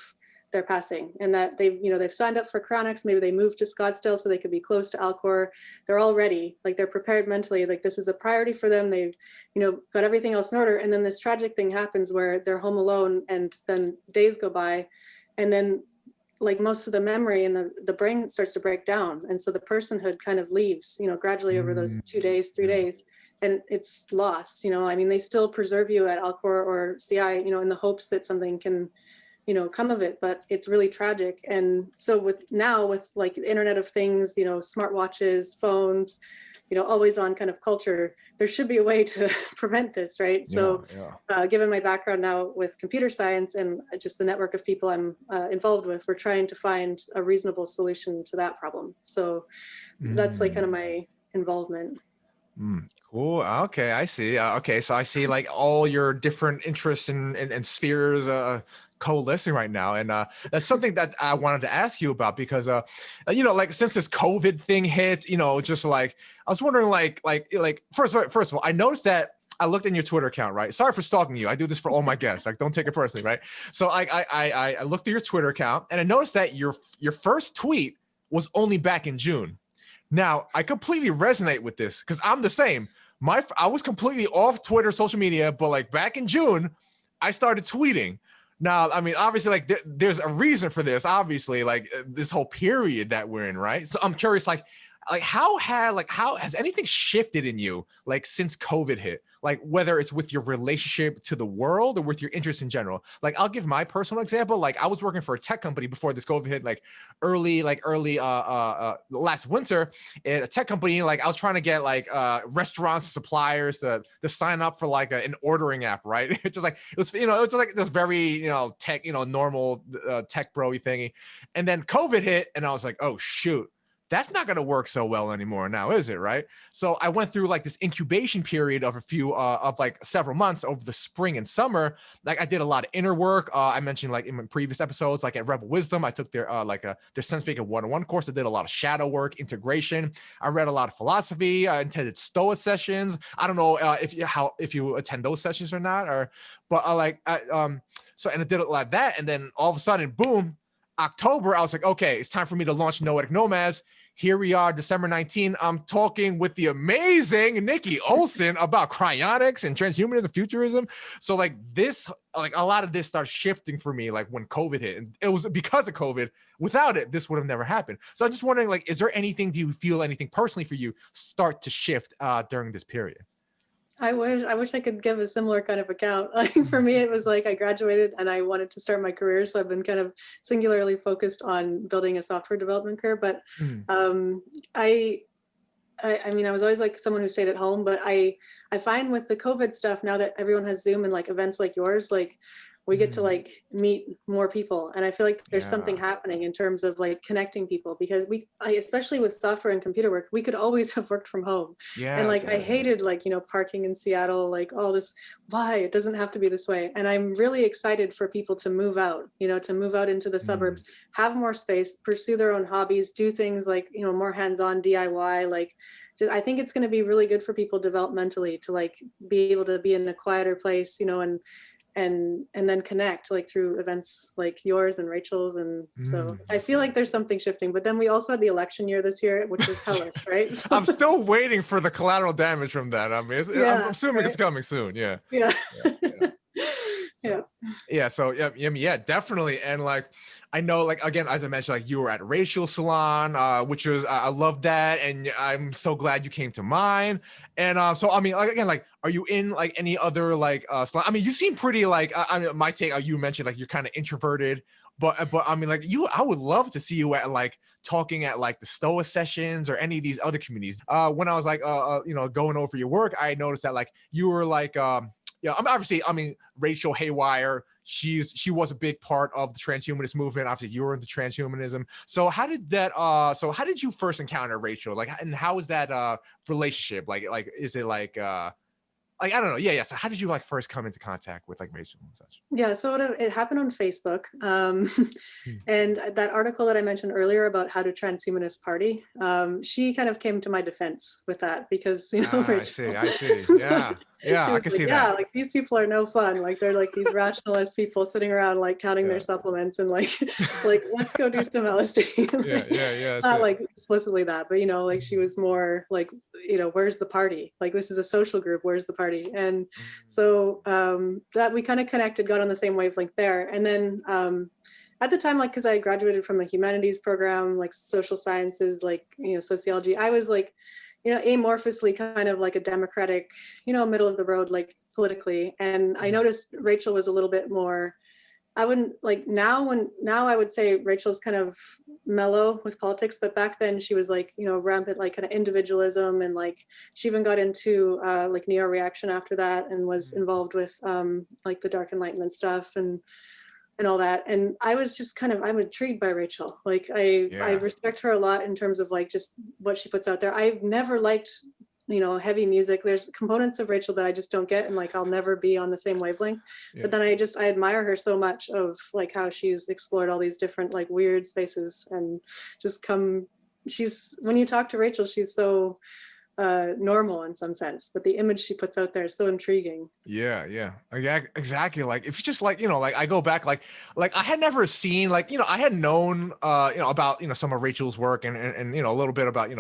their passing, and that they've signed up for cryonics. Maybe they moved to Scottsdale so they could be close to Alcor. They're all ready, like they're prepared mentally, like this is a priority for them. They've got everything else in order, and then this tragic thing happens where they're home alone, and then days go by, and then like most of the memory and the brain starts to break down, and so the personhood kind of leaves gradually over those 2 days, 3 days. and it's lost, I mean, they still preserve you at Alcor or CI, in the hopes that something can, come of it, but it's really tragic. And so with like the Internet of Things, smartwatches, phones, always on kind of culture, there should be a way to prevent this, right? So given my background now with computer science and just the network of people I'm involved with, we're trying to find a reasonable solution to that problem. So that's like kind of my involvement. Cool. Okay, I see. Okay, so I see like all your different interests and spheres coalescing right now, and that's something that I wanted to ask you about because like since this COVID thing hit, just like I was wondering, like first of all, I noticed that I looked in your Twitter account, right? Sorry for stalking you. I do this for all my guests. Like, don't take it personally, right? So I looked at your Twitter account and I noticed that your first tweet was only back in June. Now, I completely resonate with this because I'm the same. I was completely off Twitter, social media, but like back in June, I started tweeting. Now, I mean, obviously, like there's a reason for this. Obviously, like this whole period that we're in, right? So I'm curious, like how has anything shifted in you like since COVID hit? Like whether it's with your relationship to the world or with your interest in general. Like I'll give my personal example. Like I was working for a tech company before this COVID hit, like early last winter. In a tech company, like I was trying to get like restaurants, suppliers to sign up for like an ordering app, right? It's just like it was just like this very tech normal tech bro-y thingy, and then COVID hit, and I was like, oh shoot. That's not going to work so well anymore now, is it? Right. So I went through like this incubation period of several months over the spring and summer. Like I did a lot of inner work. I mentioned like in my previous episodes, like at Rebel Wisdom, I took their sense-making 101 course. I did a lot of shadow work, integration. I read a lot of philosophy. I attended Stoa sessions. I don't know if you attend those sessions or not, and I did it like that. And then all of a sudden, boom, October, I was like, okay, it's time for me to launch Noetic Nomads. Here we are, December 19. I'm talking with the amazing Nikki Olson about cryonics and transhumanism, futurism. So like this, like a lot of this started shifting for me, like when COVID hit, and it was because of COVID. Without it, this would have never happened. So I'm just wondering, like, is there anything, do you feel anything personally for you start to shift during this period? I wish I could give a similar kind of account. Like for me, it was like I graduated and I wanted to start my career, so I've been kind of singularly focused on building a software development career. But I mean, I was always like someone who stayed at home. But I find with the COVID stuff now that everyone has Zoom and like events like yours, like we get to like meet more people, and I feel like there's something happening in terms of like connecting people, because especially with software and computer work, we could always have worked from home. And like I hated like parking in Seattle, like all this, why it doesn't have to be this way. And I'm really excited for people to move out, to move out into the suburbs, have more space, pursue their own hobbies, do things like more hands-on DIY. Like I think it's going to be really good for people developmentally to like be able to be in a quieter place, and then connect like through events like yours and Rachel's. And so I feel like there's something shifting. But then we also had the election year this year, which was hellish, right? So, I'm still waiting for the collateral damage from that. I mean, I'm assuming it's coming soon. Yeah. So definitely. And like I know, like again, as I mentioned, like you were at Rachel's salon, which was I love that, and I'm so glad you came to mine. And so I mean, like again, like are you in like any other like salon? I mean, you seem pretty like I mean, my take, you mentioned like you're kind of introverted, but I mean, like I would love to see you at like talking at like the Stoa sessions or any of these other communities. When I was like going over your work, I noticed that like you were like I mean, Rachel Haywire, she was a big part of the transhumanist movement. Obviously, you were into transhumanism. So how did you first encounter Rachel? Like, and how was that relationship? Like, is it like I don't know. Yeah. So how did you like first come into contact with like Rachel and such? Yeah, so it happened on Facebook. And that article that I mentioned earlier about how to transhumanists party, she kind of came to my defense with that, because Rachel, I see. Yeah, I can see that. Yeah, like these people are no fun. Like they're like these rationalist people sitting around like counting their supplements and like let's go do some LSD. Yeah. Not like explicitly that, but like she was more like, where's the party? Like this is a social group, where's the party? And so that we kind of connected, got on the same wavelength there. And then at the time, like, because I graduated from a humanities program, like social sciences, like sociology, I was like, amorphously kind of like a democratic, middle of the road, like politically. And I noticed Rachel was a little bit more, I wouldn't like now I would say Rachel's kind of mellow with politics, but back then she was like, rampant, like kind of individualism. And like, she even got into like neo-reaction after that and was involved with like the Dark Enlightenment stuff and all that. And I was just I'm intrigued by Rachel. Like I respect her a lot in terms of like just what she puts out there. I've never liked, heavy music. There's components of Rachel that I just don't get, and like I'll never be on the same wavelength. But then I admire her so much of like how she's explored all these different like weird spaces and just when you talk to Rachel, she's so normal in some sense, but the image she puts out there is so intriguing. Yeah, exactly. Like if you just like, like I go back, like I had never seen, like, I had known, about, some of Rachel's work and a little bit about,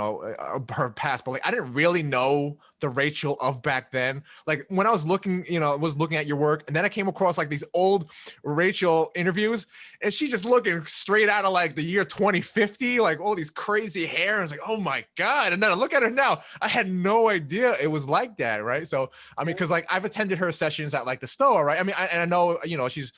her past, but like I didn't really know the Rachel of back then. Like when I was looking, at your work, and then I came across like these old Rachel interviews, and she's just looking straight out of like the year 2050, like all these crazy hair. And I was like, oh my God. And then I look at her now, I had no idea it was like that, right? So I mean, because like I've attended her sessions at like the Stoa, right? I mean, I know, she's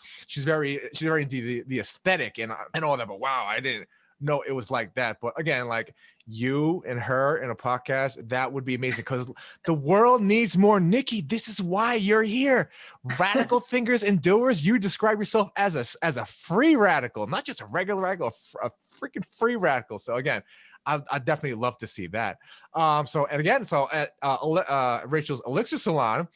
very into the aesthetic and all that, but wow, I didn't know it was like that. But again, like you and her in a podcast, that would be amazing, because the world needs more Nikki. This is why you're here. Radical thinkers and doers. You describe yourself as a free radical, not just a regular radical, a freaking free radical. So again, I definitely love to see that. So at Rachel's Elixir Salon,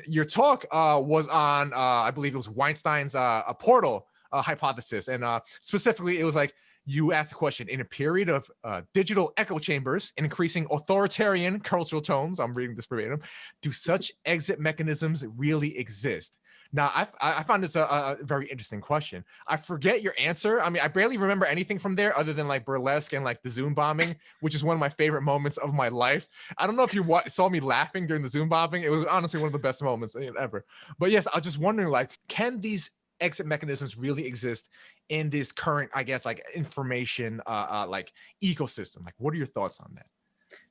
your talk was on, I believe it was Weinstein's a portal hypothesis. And specifically, it was like, you asked the question, in a period of digital echo chambers and increasing authoritarian cultural tones, I'm reading this verbatim, do such exit mechanisms really exist? Now, I found this a very interesting question. I forget your answer. I mean, I barely remember anything from there other than like burlesque and like the Zoom bombing, which is one of my favorite moments of my life. I don't know if you saw me laughing during the Zoom bombing. It was honestly one of the best moments ever. But yes, I was just wondering, like, can these exit mechanisms really exist in this current, I guess, like information, like ecosystem? Like, what are your thoughts on that?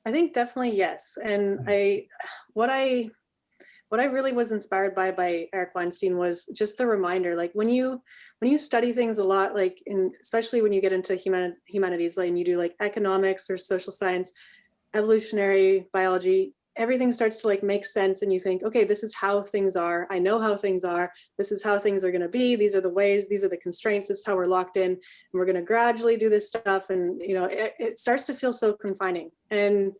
I think definitely yes. And what I really was inspired by Eric Weinstein was just the reminder, like when you study things a lot, like especially when you get into humanities, like and you do like economics or social science, evolutionary biology, everything starts to like make sense, and you think, okay, this is how things are. I know how things are. This is how things are going to be. These are the ways. These are the constraints. This is how we're locked in. And we're going to gradually do this stuff, and it starts to feel so confining. And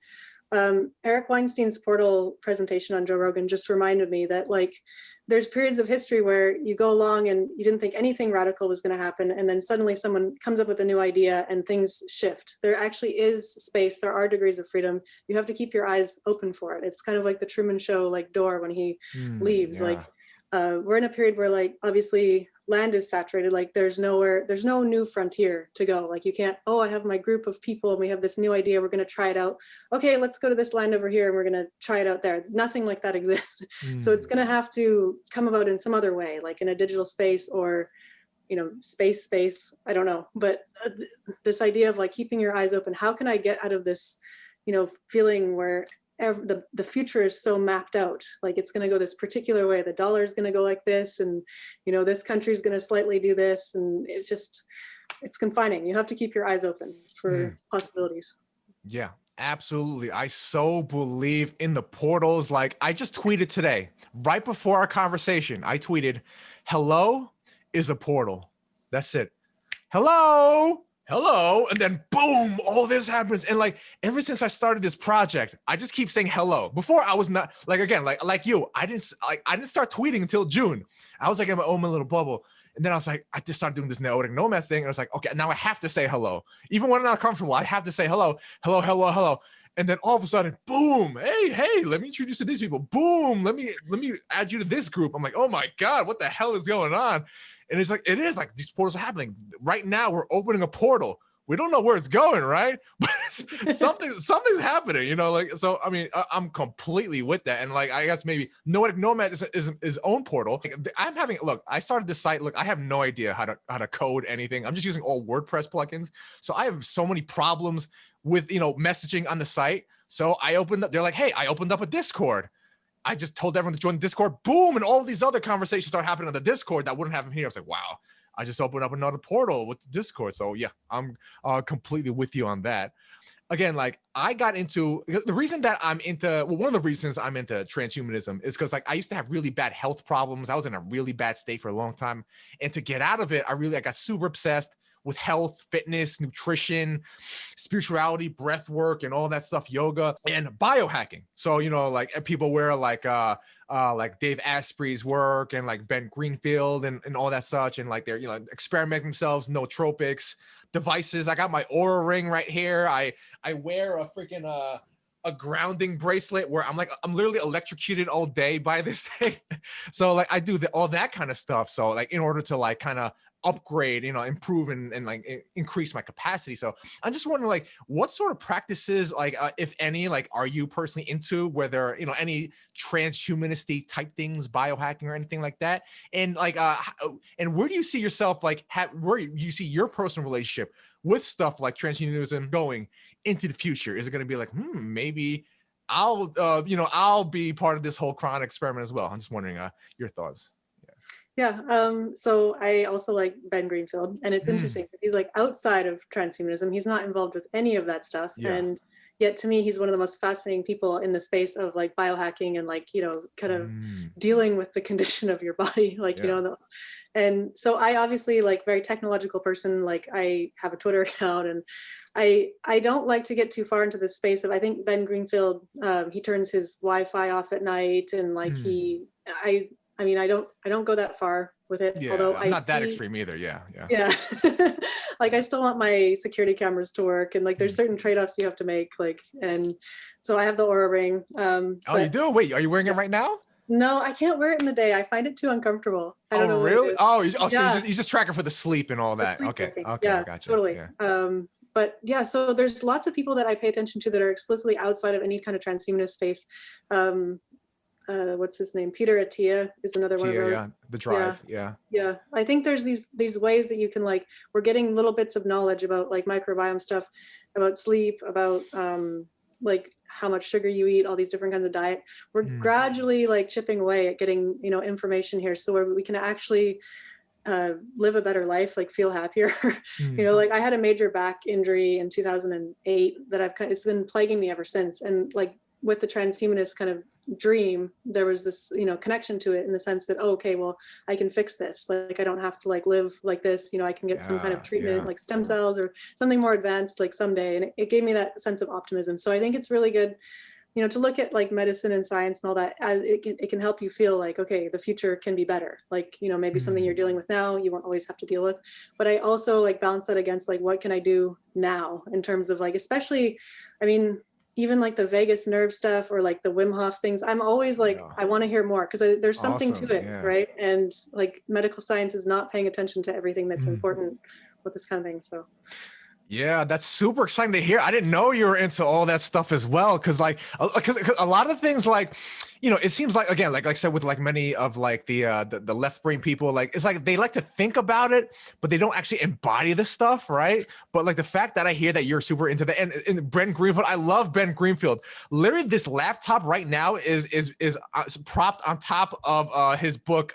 Eric Weinstein's portal presentation on Joe Rogan just reminded me that like there's periods of history where you go along and you didn't think anything radical was going to happen, and then suddenly someone comes up with a new idea and things shift. There actually is space. There are degrees of freedom. You have to keep your eyes open for it. It's kind of like the Truman Show, like Doer when he leaves. Like we're in a period where like obviously land is saturated. Like there's no new frontier to go. Like you can't, oh, I have my group of people and we have this new idea, we're going to try it out. Okay, let's go to this land over here and we're going to try it out there. Nothing like that exists. So it's going to have to come about in some other way, like in a digital space or space, I don't know. But this idea of like keeping your eyes open, how can I get out of this feeling where the future is so mapped out, like it's going to go this particular way, the dollar is going to go like this, and this country is going to slightly do this, and it's confining. You have to keep your eyes open for possibilities. Yeah, absolutely. I so believe in the portals. Like I just tweeted today, right before our conversation, I tweeted, hello is a portal. That's it. Hello, and then boom, all this happens. And like ever since I started this project, I just keep saying hello. Before I was not like, again, like you, I didn't start tweeting until June. I was like in my own little bubble. And then I was like, I just started doing this Noetic Nomads thing. And I was like, okay, now I have to say hello. Even when I'm not comfortable, I have to say hello. And then all of a sudden, boom, hey, let me introduce you to these people. Boom, let me add you to this group. I'm like, oh my God, what the hell is going on? And it's like, it is like these portals are happening. Right now, we're opening a portal. We don't know where it's going, right? But something's happening, like, so, I mean, I'm completely with that. And like, I guess maybe Noetic Nomad is his own portal. Look, I started this site. Look, I have no idea how to code anything. I'm just using all WordPress plugins. So I have so many problems with, messaging on the site. So I opened up, they're like, hey, I opened up a Discord. I just told everyone to join the Discord, boom, and all these other conversations start happening on the Discord that wouldn't happen here. I was like, wow, I just opened up another portal with the Discord. So yeah, I'm completely with you on that. Again, like I got into the reason that I'm into, well, one of the reasons I'm into transhumanism is because like I used to have really bad health problems. I was in a really bad state for a long time. And to get out of it, I got super obsessed with health, fitness, nutrition, spirituality, breath work, and all that stuff, yoga and biohacking. So, you know, like people wear like Dave Asprey's work and like Ben Greenfield and all that such. And like they're, you know, experimenting themselves, nootropics, devices. I got my Aura ring right here. I wear a freaking a grounding bracelet where I'm literally electrocuted all day by this thing. So like I do all that kind of stuff. So like in order to like kind of upgrade, you know, improve and like increase my capacity. So I'm just wondering like what sort of practices, like if any, like are you personally into, whether, you know, any transhumanistic type things, biohacking or anything like that? And like and where do you see yourself, like where you see your personal relationship with stuff like transhumanism going into the future? Is it going to be like, maybe I'll I'll be part of this whole chronic experiment as well? I'm just wondering your thoughts. Yeah, so I also like Ben Greenfield, and it's interesting because he's like outside of transhumanism. He's not involved with any of that stuff. Yeah. And yet to me, he's one of the most fascinating people in the space of like biohacking and like, you know, kind of dealing with the condition of your body, like, you know, and so I obviously like very technological person, like I have a Twitter account, and I don't like to get too far into the space of, I think Ben Greenfield, he turns his Wi-Fi off at night, and like I mean, I don't go that far with it. Yeah, although I'm not that extreme either. Yeah. Like I still want my security cameras to work, and like there's certain trade-offs you have to make, like, and so I have the Aura ring. Oh, you do? Wait, are you wearing it right now? No, I can't wear it in the day. I find it too uncomfortable. I don't know really? So yeah. you just track it for the sleep and all that. Okay. Yeah, Gotcha. totally. Yeah. But yeah, so there's lots of people that I pay attention to that are explicitly outside of any kind of transhumanist space. What's his name? Peter Attia is another one of those. Yeah, the drive. Yeah. I think there's these ways that you can, like, we're getting little bits of knowledge about like microbiome stuff, about sleep, about like how much sugar you eat, all these different kinds of diet. We're gradually like chipping away at getting, you know, information here, so where we can actually live a better life, like feel happier. You know, like I had a major back injury in 2008 that it's been plaguing me ever since. And like with the transhumanist kind of dream, there was this, you know, connection to it in the sense that, oh, okay, well, I can fix this. Like I don't have to like live like this, you know, I can get some kind of treatment like stem cells or something more advanced like someday. And it gave me that sense of optimism. So I think it's really good, you know, to look at like medicine and science and all that, as it can help you feel like, okay, the future can be better. Like, you know, maybe something you're dealing with now, you won't always have to deal with. But I also like balance that against like, what can I do now in terms of like, especially, I mean, even like the vagus nerve stuff or like the Wim Hof things, I'm always like, I want to hear more because there's something to it, right? And like medical science is not paying attention to everything that's important with this kind of thing. So yeah, that's super exciting to hear. I didn't know you were into all that stuff as well. Cause like, cause a lot of things, like, you know, it seems like, again, like I said, with like many of like the left brain people, like, it's like, they like to think about it, but they don't actually embody the stuff. Right. But like the fact that I hear that you're super into that, and Ben Greenfield, I love Ben Greenfield. Literally this laptop right now is propped on top of his book,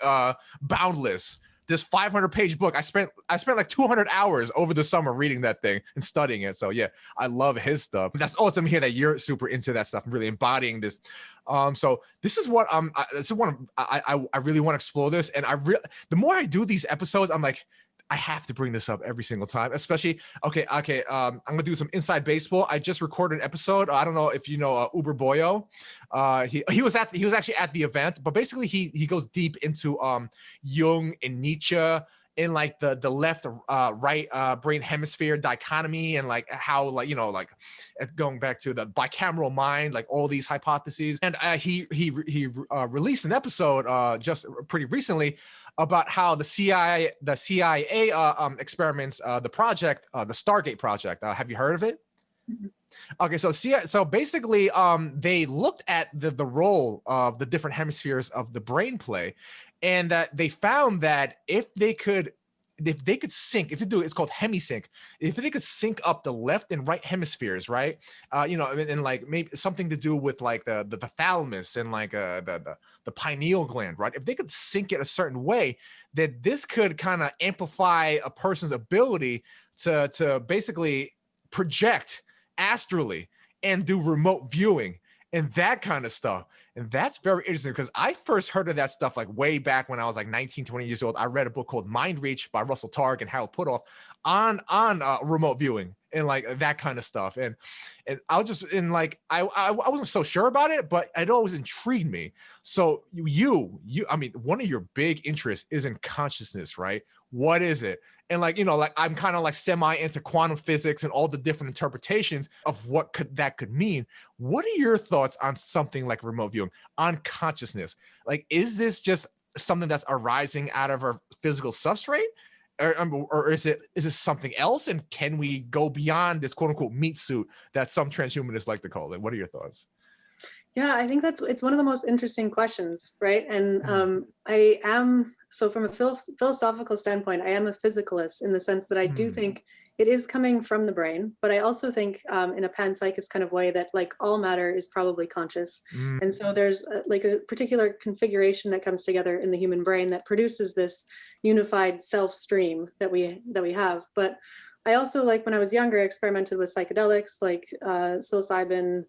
Boundless. This 500-page book. I spent like 200 hours over the summer reading that thing and studying it. So yeah, I love his stuff. That's awesome to hear that you're super into that stuff and really embodying this. So this is what I really want to explore this. And the more I do these episodes, I'm like, I have to bring this up every single time, especially, okay. I'm gonna do some inside baseball. I just recorded an episode. I don't know if you know Uber Boyo. He was actually at the event, but basically he goes deep into Jung and Nietzsche in like the left right brain hemisphere dichotomy, and like how, like, you know, like going back to the bicameral mind, like all these hypotheses. And he released an episode just pretty recently about how the CIA experiments, the project, the Stargate Project. Have you heard of it? Okay, so basically, they looked at the role of the different hemispheres of the brain play, and that they found that if they could if they could sync, if they do, it's called hemisync. If they could sync up the left and right hemispheres, right? And like maybe something to do with like the thalamus and like the pineal gland, right? If they could sync it a certain way, that this could kind of amplify a person's ability to basically project astrally and do remote viewing and that kind of stuff. And that's very interesting because I first heard of that stuff like way back when I was like 19, 20 years old. I read a book called Mind Reach by Russell Targ and Harold Puthoff on remote viewing and like that kind of stuff. And I was just in like, I wasn't so sure about it, but it always intrigued me. So I mean, one of your big interests is in consciousness, right? What is it? And like, like I'm kind of like semi into quantum physics and all the different interpretations of what that could mean. What are your thoughts on something like remote viewing, on consciousness? Is this just something that's arising out of our physical substrate? Or is it something else? And can we go beyond this quote unquote meat suit that some transhumanists like to call it? What are your thoughts? Yeah, I think it's one of the most interesting questions, right? And so from a philosophical standpoint, I am a physicalist in the sense that I do think it is coming from the brain, but I also think in a panpsychist kind of way that like all matter is probably conscious. And so there's like a particular configuration that comes together in the human brain that produces this unified self stream that we have. But I also, like when I was younger, I experimented with psychedelics like psilocybin,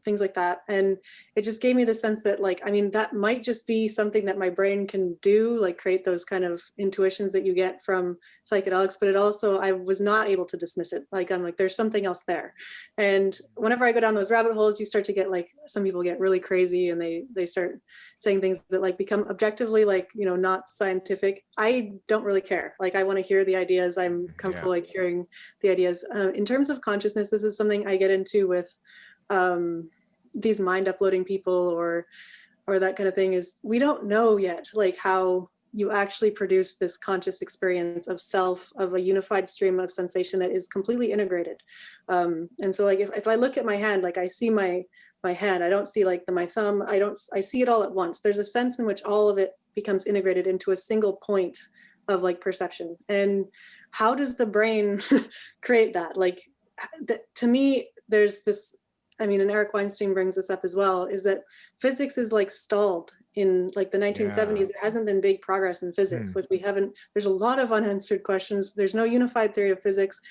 things like that. And it just gave me the sense that like, I mean, that might just be something that my brain can do, like create those kind of intuitions that you get from psychedelics. But it also, I was not able to dismiss it. Like, I'm like, there's something else there. And whenever I go down those rabbit holes, you start to get like, some people get really crazy and they start saying things that like become objectively like, not scientific. I don't really care. Like, I want to hear the ideas. I'm comfortable like hearing the ideas. In terms of consciousness, this is something I get into with these mind uploading people or that kind of thing. Is we don't know yet like how you actually produce this conscious experience of self, of a unified stream of sensation that is completely integrated. And so like if I look at my hand, like I see my hand, I don't see like my thumb, I see it all at once. There's a sense in which all of it becomes integrated into a single point of like perception. And how does the brain create that? Like to me, there's this, I mean, and Eric Weinstein brings this up as well, is that physics is like stalled in like the 1970s. There hasn't been big progress in physics. Like there's a lot of unanswered questions. There's no unified theory of physics.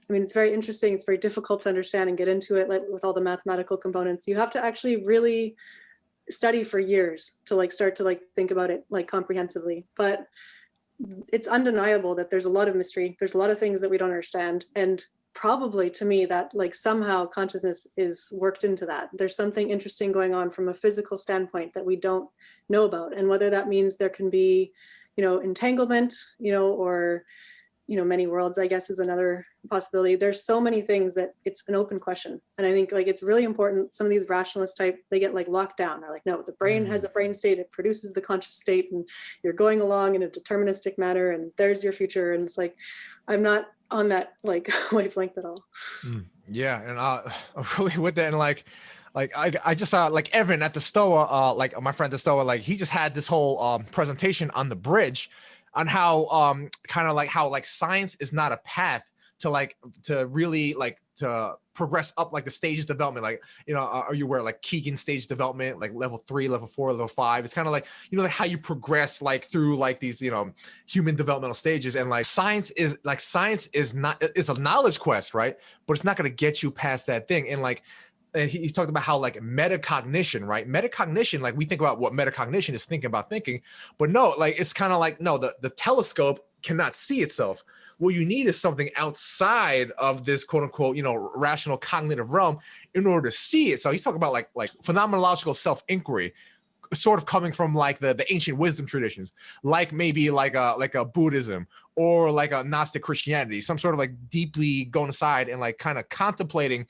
I mean, it's very interesting. It's very difficult to understand and get into it like with all the mathematical components. You have to actually really study for years to like start to like think about it like comprehensively. But it's undeniable that there's a lot of mystery. There's a lot of things that we don't understand. And probably to me that like somehow consciousness is worked into that. There's something interesting going on from a physical standpoint that we don't know about. And whether that means there can be, entanglement, or, many worlds, I guess, is another possibility. There's so many things that it's an open question. And I think like it's really important. Some of these rationalist type, they get like locked down. They're like, no, the brain has a brain state. It produces the conscious state and you're going along in a deterministic manner and there's your future. And it's like, I'm not on that like wavelength at all. Yeah. And I'm really with that. And like I just saw like Evan at the Stoa, like my friend at the Stoa, like he just had this whole presentation on the bridge on how kind of like how like science is not a path to really like to progress up like the stages development. Like, are you aware like Keegan stage development, like level 3, level 4, level 5? It's kind of like, like how you progress like through like these, human developmental stages. And like science is a knowledge quest, right? But it's not going to get you past that thing. And like, and he talked about how like metacognition, right? Metacognition, like we think about what metacognition is thinking about thinking, but no, like it's kind of like, no, the telescope cannot see itself. What you need is something outside of this quote unquote, rational cognitive realm in order to see it. So he's talking about like phenomenological self-inquiry, sort of coming from like the ancient wisdom traditions, like maybe like a Buddhism or like a Gnostic Christianity, some sort of like deeply going aside and like kind of contemplating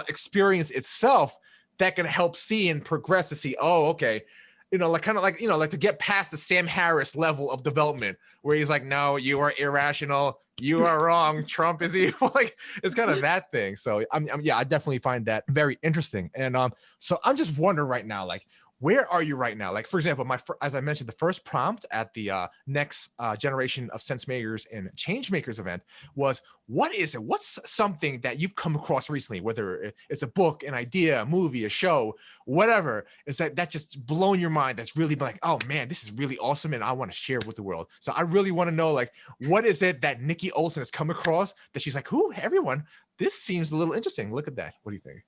experience itself that can help see and progress to see, oh, okay, like kind of like, like to get past the Sam Harris level of development where he's like, no, you are irrational, you are wrong, Trump is evil. Like it's kind of that thing. So I definitely find that very interesting. And so I'm just wondering right now, like, where are you right now? Like, for example, as I mentioned, the first prompt at the next generation of sense makers and change makers event was, what is it? What's something that you've come across recently, whether it's a book, an idea, a movie, a show, whatever, is that just blown your mind, that's really been like, oh man, this is really awesome and I want to share it with the world. So I really want to know, like, what is it that Nikki Olson has come across that she's like, who, everyone, this seems a little interesting. Look at that. What do you think?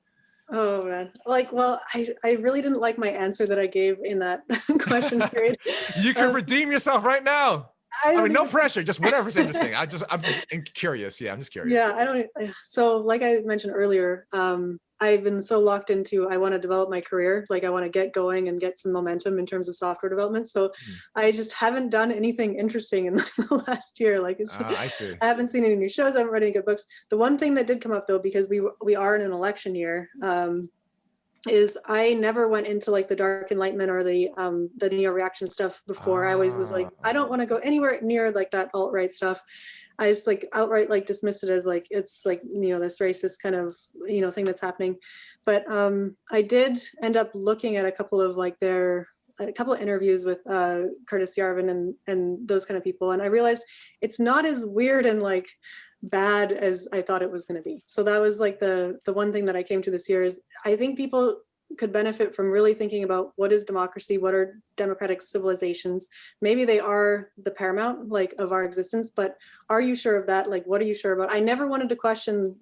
Oh man, like, well, I really didn't like my answer that I gave in that question period. You can redeem yourself right now. I mean, no pressure, just whatever's interesting. I'm just curious. Yeah, I'm just curious. Yeah, I don't. So, like I mentioned earlier, I've been so locked into, I want to develop my career. Like, I want to get going and get some momentum in terms of software development. So I just haven't done anything interesting in the last year. Like, I see. I haven't seen any new shows. I haven't read any good books. The one thing that did come up though, because we are in an election year, is I never went into like the dark enlightenment or the neo-reaction stuff before. I always was like, I don't want to go anywhere near like that alt-right stuff. I just like outright like dismissed it as like, it's like, this racist kind of, thing that's happening. But I did end up looking at a couple of interviews with Curtis Yarvin and those kind of people. And I realized it's not as weird and like bad as I thought it was going to be. So that was like the one thing that I came to this year is I think people could benefit from really thinking about what is democracy, what are democratic civilizations. Maybe they are the paramount like of our existence, but are you sure of that? Like, what are you sure about? I never wanted to question,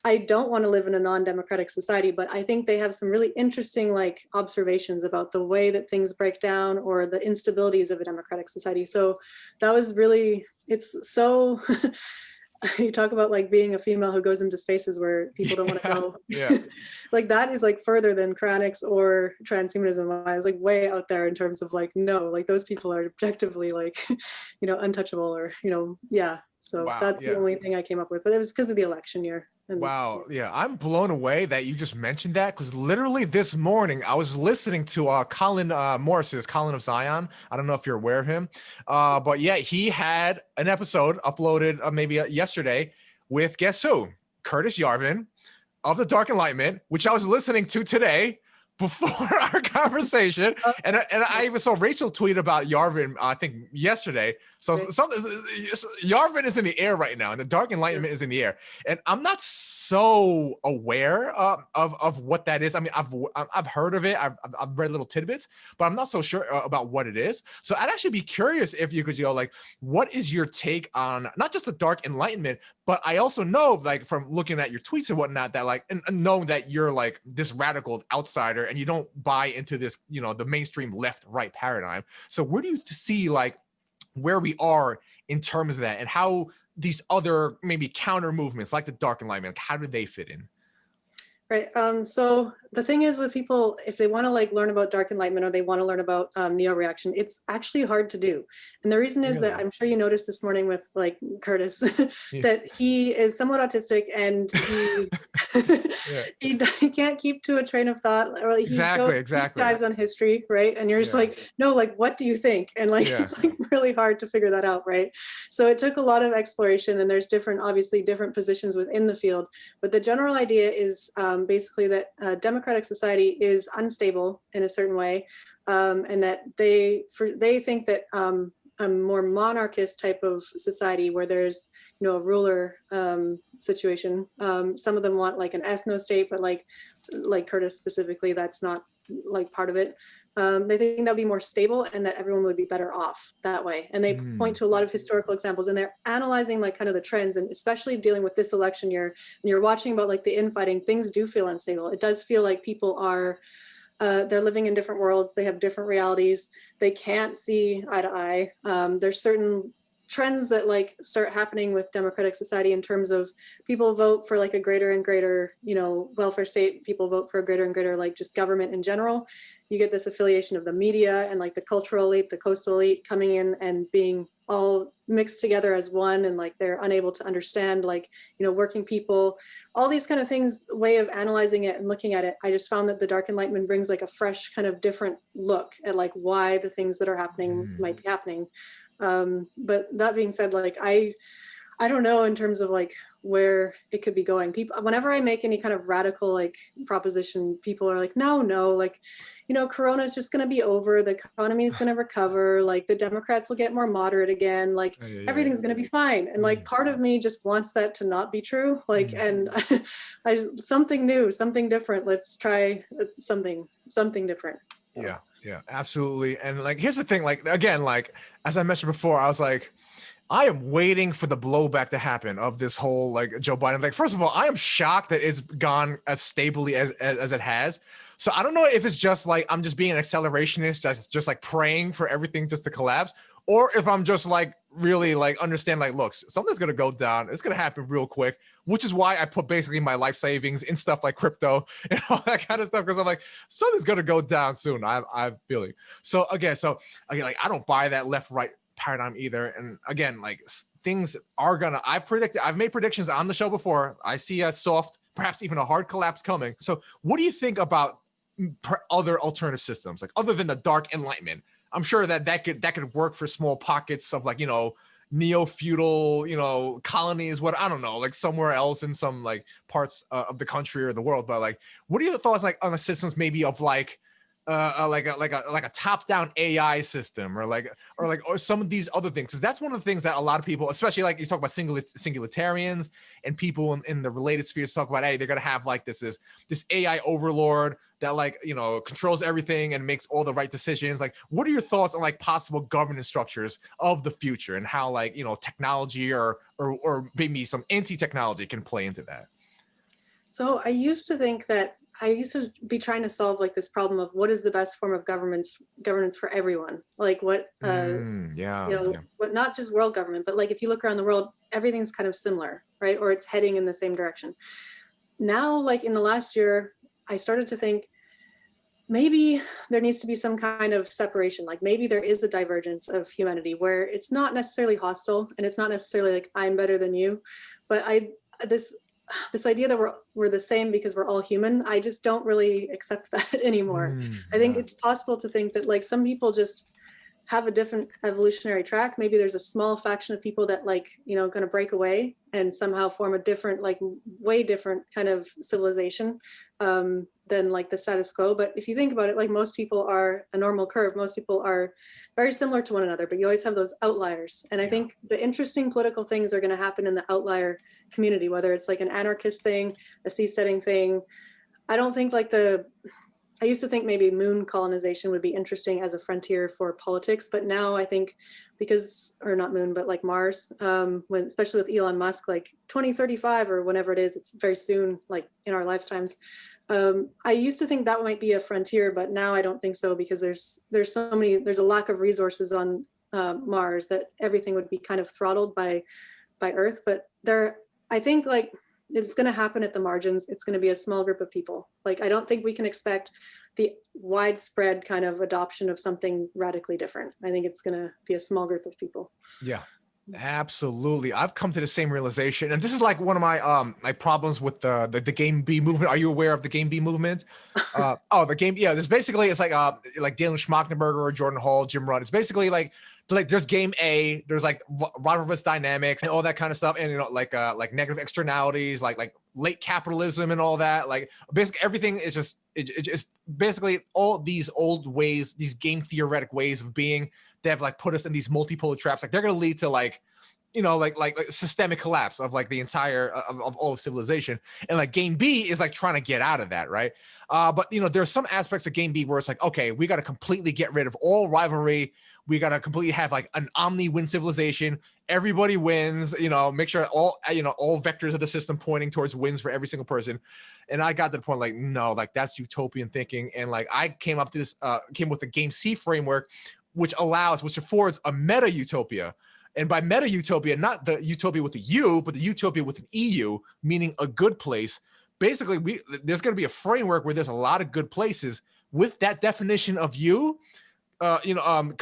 I don't want to live in a non-democratic society, but I think they have some really interesting like observations about the way that things break down or the instabilities of a democratic society. So that was really, it's so you talk about like being a female who goes into spaces where people don't want to go. Yeah. Like that is like further than Cryonics or transhumanism. I was like way out there in terms of like, no, like those people are objectively like, untouchable or, yeah. So that's the only thing I came up with, but it was because of the election year. Wow. Yeah. I'm blown away that you just mentioned that, because literally this morning I was listening to Colin Morris's Colin of Zion. I don't know if you're aware of him. But yeah, he had an episode uploaded maybe yesterday with, guess who? Curtis Yarvin of the Dark Enlightenment, which I was listening to today before our conversation. And I even saw Rachel tweet about Yarvin, I think yesterday. So Yarvin is in the air right now, and the Dark Enlightenment is in the air. And I'm not so aware of what that is. I mean, I've heard of it. I've read little tidbits, but I'm not so sure about what it is. So I'd actually be curious if you could, like, what is your take on not just the Dark Enlightenment, but I also know, like, from looking at your tweets and whatnot, that like, and know that you're like this radical outsider and you don't buy into this, the mainstream left-right paradigm. So where do you see like where we are in terms of that, and how these other maybe counter movements like the Dark Enlightenment, like, how do they fit in? Right. So the thing is with people, if they want to like learn about Dark Enlightenment or they want to learn about neo-reaction, it's actually hard to do. And the reason is that I'm sure you noticed this morning with like Curtis that he is somewhat autistic and he can't keep to a train of thought. Or he dives on history, right? And you're just like, no, like, what do you think? And like, it's like really hard to figure that out, right? So it took a lot of exploration, and there's obviously different positions within the field. But the general idea is basically that democratic society is unstable in a certain way, and that they think that a more monarchist type of society where there's a ruler situation. Some of them want like an ethno state, but like Curtis specifically, that's not like part of it. They think that would be more stable and that everyone would be better off that way. And they point to a lot of historical examples, and they're analyzing like kind of the trends, and especially dealing with this election year. And you're watching about like the infighting, things do feel unstable. It does feel like people are, they're living in different worlds. They have different realities. They can't see eye to eye. There's certain trends that like start happening with democratic society in terms of people vote for like a greater and greater, welfare state. People vote for a greater and greater, like just government in general. You get this affiliation of the media and like the cultural elite, the coastal elite coming in and being all mixed together as one, and like they're unable to understand like, working people, all these kind of things, way of analyzing it and looking at it. I just found that the Dark Enlightenment brings like a fresh kind of different look at like why the things that are happening might be happening. But that being said, like I don't know in terms of like where it could be going. People, whenever I make any kind of radical like proposition, people are like, no, like Corona is just going to be over. The economy is going to recover. Like the Democrats will get more moderate again. Like everything's going to be fine. And like part of me just wants that to not be true. Like, and something new, something different. Let's try something different. Yeah, absolutely. And like, here's the thing, like, again, like, as I mentioned before, I was like, I am waiting for the blowback to happen of this whole like Joe Biden. Like, first of all, I am shocked that it's gone as stably as it has. So I don't know if it's just like I'm just being an accelerationist, just like praying for everything just to collapse, or if I'm just like really like understand like, look, something's gonna go down. It's gonna happen real quick, which is why I put basically my life savings in stuff like crypto and all that kind of stuff, because I'm like, something's gonna go down soon. I'm feeling. So again, like I don't buy that left right paradigm either. And again, like things are gonna, I've made predictions on the show before. I see a soft, perhaps even a hard collapse coming. So what do you think about other alternative systems, like other than the dark enlightenment? I'm sure that could work for small pockets of like, neo-feudal, colonies, what, I don't know, like somewhere else in some like parts of the country or the world. But like, what are your thoughts like on the systems maybe of like a top-down AI system or some of these other things? Because that's one of the things that a lot of people, especially like you talk about singularitarians and people in the related spheres, talk about, hey, they're gonna have like this AI overlord that like controls everything and makes all the right decisions. Like, what are your thoughts on like possible governance structures of the future and how like technology or maybe some anti-technology can play into that? So I used to be trying to solve like this problem of what is the best form of governance for everyone. Like what, what, not just world government, but like if you look around the world, everything's kind of similar, right? Or it's heading in the same direction. Now, like in the last year, I started to think maybe there needs to be some kind of separation. Like maybe there is a divergence of humanity where it's not necessarily hostile and it's not necessarily like I'm better than you, but this idea that we're the same because we're all human, I just don't really accept that anymore. I think it's possible to think that like some people just have a different evolutionary track. Maybe there's a small faction of people that like, going to break away and somehow form a different, like way different kind of civilization than like the status quo. But if you think about it, like most people are a normal curve. Most people are very similar to one another, but you always have those outliers. And I think the interesting political things are going to happen in the outlier community, whether it's like an anarchist thing, a seasteading thing. I don't think like I used to think maybe moon colonization would be interesting as a frontier for politics, but now I think or not moon, but like Mars, especially with Elon Musk, like 2035 or whenever it is, it's very soon, like in our lifetimes. I used to think that might be a frontier, but now I don't think so, because there's a lack of resources on Mars that everything would be kind of throttled by Earth. But I think like it's going to happen at the margins. It's going to be a small group of people. Like, I don't think we can expect the widespread kind of adoption of something radically different. I think it's going to be a small group of people. Yeah, absolutely. I've come to the same realization. And this is like one of my like problems with the Game B movement. Are you aware of the Game B movement? The Game, yeah, there's basically, it's like Daniel Schmachtenberger or Jordan Hall, Jim Rudd. It's basically like there's Game A, there's like rivalrous dynamics and all that kind of stuff, and like negative externalities, like late capitalism and all that. Like basically everything is just it's basically all these old ways, these game theoretic ways of being that have like put us in these multipolar traps. Like they're gonna lead to like systemic collapse of like the entire of all of civilization. And like Game B is like trying to get out of that, right? But there's some aspects of Game B where it's like, okay, we got to completely get rid of all rivalry. We got to completely have like an omni-win civilization. Everybody wins, make sure all vectors of the system pointing towards wins for every single person. And I got to the point like, no, like that's utopian thinking. And like I came with the Game C framework, which affords a meta utopia. And by meta utopia, not the utopia with a U, but the utopia with an EU, meaning a good place. Basically, there's going to be a framework where there's a lot of good places with that definition of you, defined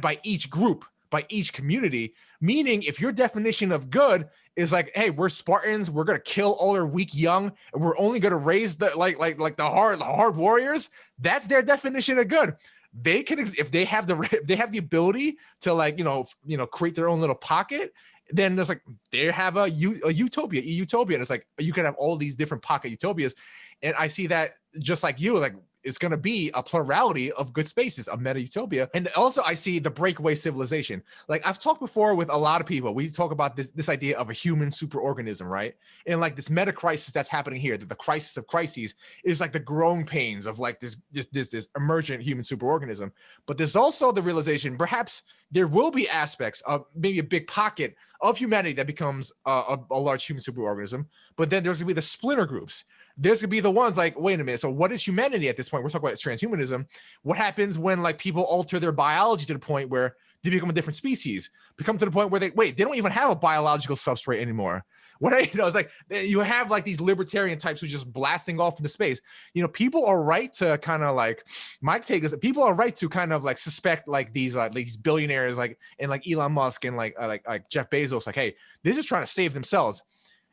by each group, by each community. Meaning, if your definition of good is like, hey, we're Spartans, we're going to kill all our weak young, and we're only going to raise the the hard warriors. That's their definition of good. They can, if they have the ability to create their own little pocket, then there's like they have a utopia, and it's like you can have all these different pocket utopias. And I see that just like you, like it's going to be a plurality of good spaces, a meta utopia. And also I see the breakaway civilization. Like I've talked before with a lot of people, we talk about this idea of a human superorganism, right? And like this meta crisis that's happening here, that the crisis of crises is like the growing pains of like this emergent human superorganism. But there's also the realization, perhaps there will be aspects of maybe a big pocket of humanity that becomes a large human superorganism, but then there's gonna be the splinter groups. There's gonna be the ones like, wait a minute, so what is humanity at this point? We're talking about transhumanism. What happens when like people alter their biology to the point where they become a different species, become to the point where they don't even have a biological substrate anymore? It's like you have like these libertarian types who just blasting off into space. People are right to kind of like, my take is that people are right to kind of like suspect like these billionaires like and like Elon Musk and like Jeff Bezos, like, hey, they're just trying to save themselves.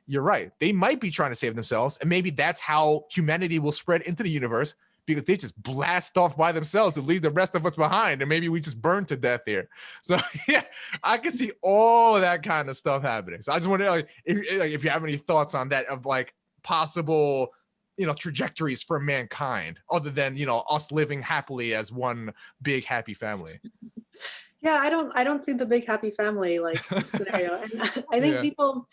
You're right. They might be trying to save themselves, and maybe that's how humanity will spread into the universe, because they just blast off by themselves and leave the rest of us behind, and maybe we just burn to death here. So yeah, I can see all of that kind of stuff happening. So I just want to know if you have any thoughts on that, of like possible trajectories for mankind, other than us living happily as one big happy family. Yeah, I don't see the big happy family like scenario. And I think people,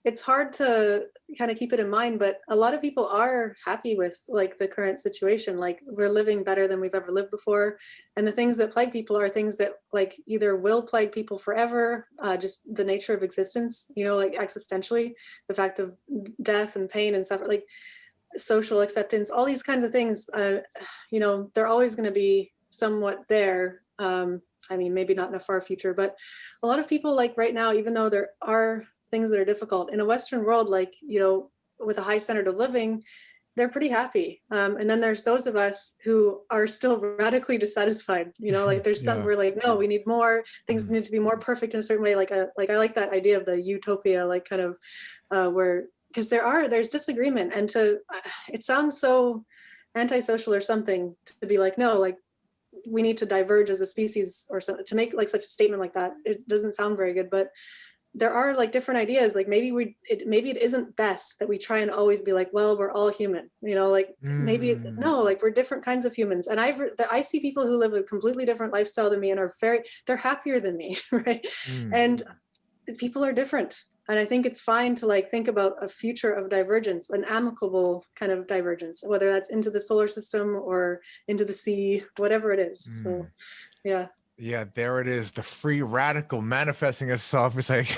it's hard to kind of keep it in mind, but a lot of people are happy with like the current situation. Like we're living better than we've ever lived before. And the things that plague people are things that like either will plague people forever, just the nature of existence, like existentially, the fact of death and pain and stuff, like social acceptance, all these kinds of things, they're always going to be somewhat there. I mean, maybe not in a far future, but a lot of people like right now, even though there are things that are difficult in a Western world, like, with a high standard of living, they're pretty happy. And then there's those of us who are still radically dissatisfied, like there's some, we're like, no, we need more, things need to be more perfect in a certain way. Like I like that idea of the utopia, like kind of where, because there's disagreement, and it sounds so antisocial or something to be like, no, like, we need to diverge as a species or something, to make like such a statement like that. It doesn't sound very good, but there are like different ideas. Like maybe it isn't best that we try and always be like, well, we're all human, maybe no, like we're different kinds of humans. And I see people who live a completely different lifestyle than me and they're happier than me, right? And people are different. And I think it's fine to like think about a future of divergence, an amicable kind of divergence, whether that's into the solar system or into the sea, whatever it is. So, yeah. Yeah, there it is. The free radical manifesting itself. It's like,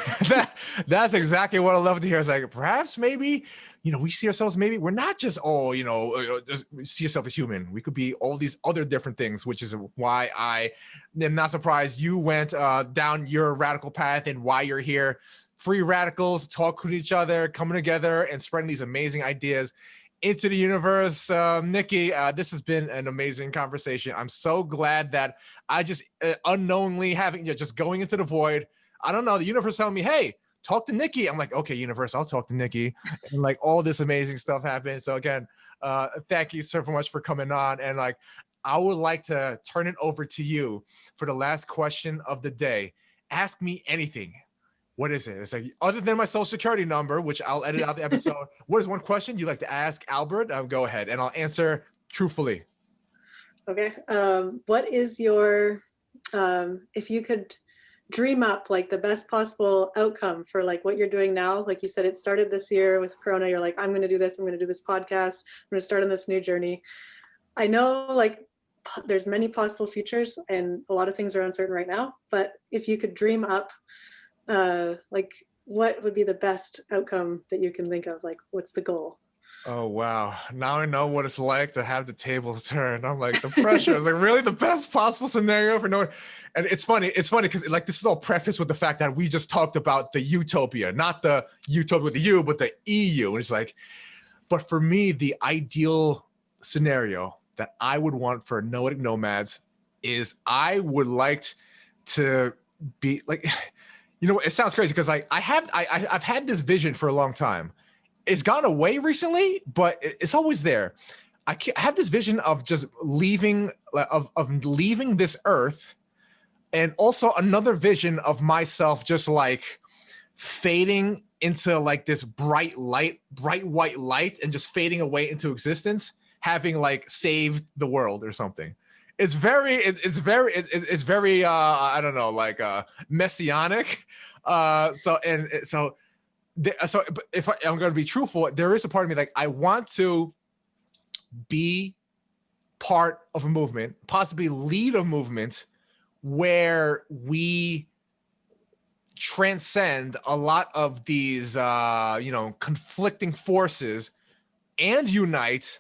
that's exactly what I love to hear. It's like, perhaps maybe, we see ourselves, maybe we're not just, just see yourself as human. We could be all these other different things, which is why I am not surprised you went down your radical path and why you're here. Free radicals talking to each other, coming together and spreading these amazing ideas into the universe. Nikki, this has been an amazing conversation. I'm so glad that I just unknowingly just going into the void. I don't know, the universe telling me, hey, talk to Nikki. I'm like, okay, universe, I'll talk to Nikki. And like all this amazing stuff happens. So again, thank you so much for coming on. And like, I would like to turn it over to you for the last question of the day. Ask me anything. What is it? It's like, other than my social security number, which I'll edit out the episode, what is one question you'd like to ask Albert? Go ahead, and I'll answer truthfully. Okay. What is your, if you could dream up like the best possible outcome for like what you're doing now? Like you said, it started this year with Corona. You're like, I'm going to do this. I'm going to do this podcast. I'm going to start on this new journey. I know like there's many possible futures and a lot of things are uncertain right now, but if you could dream up, like what would be the best outcome that you can think of? Like, what's the goal? Oh, wow. Now I know what it's like to have the tables turned. I'm like, the pressure is like really the best possible scenario for no. And it's funny because like this is all prefaced with the fact that we just talked about the utopia, not the utopia with the U, but the EU. And it's like, but for me, the ideal scenario that I would want for Noetic Nomads is I would like to be like, it sounds crazy because like I've had this vision for a long time. It's gone away recently, but it's always there. I have this vision of just leaving, of leaving this earth, and also another vision of myself just like fading into like this bright white light and just fading away into existence, having like saved the world or something. It's very I don't know, like messianic. So but if I'm going to be truthful, there is a part of me like I want to be part of a movement, possibly lead a movement where we transcend a lot of these conflicting forces and unite,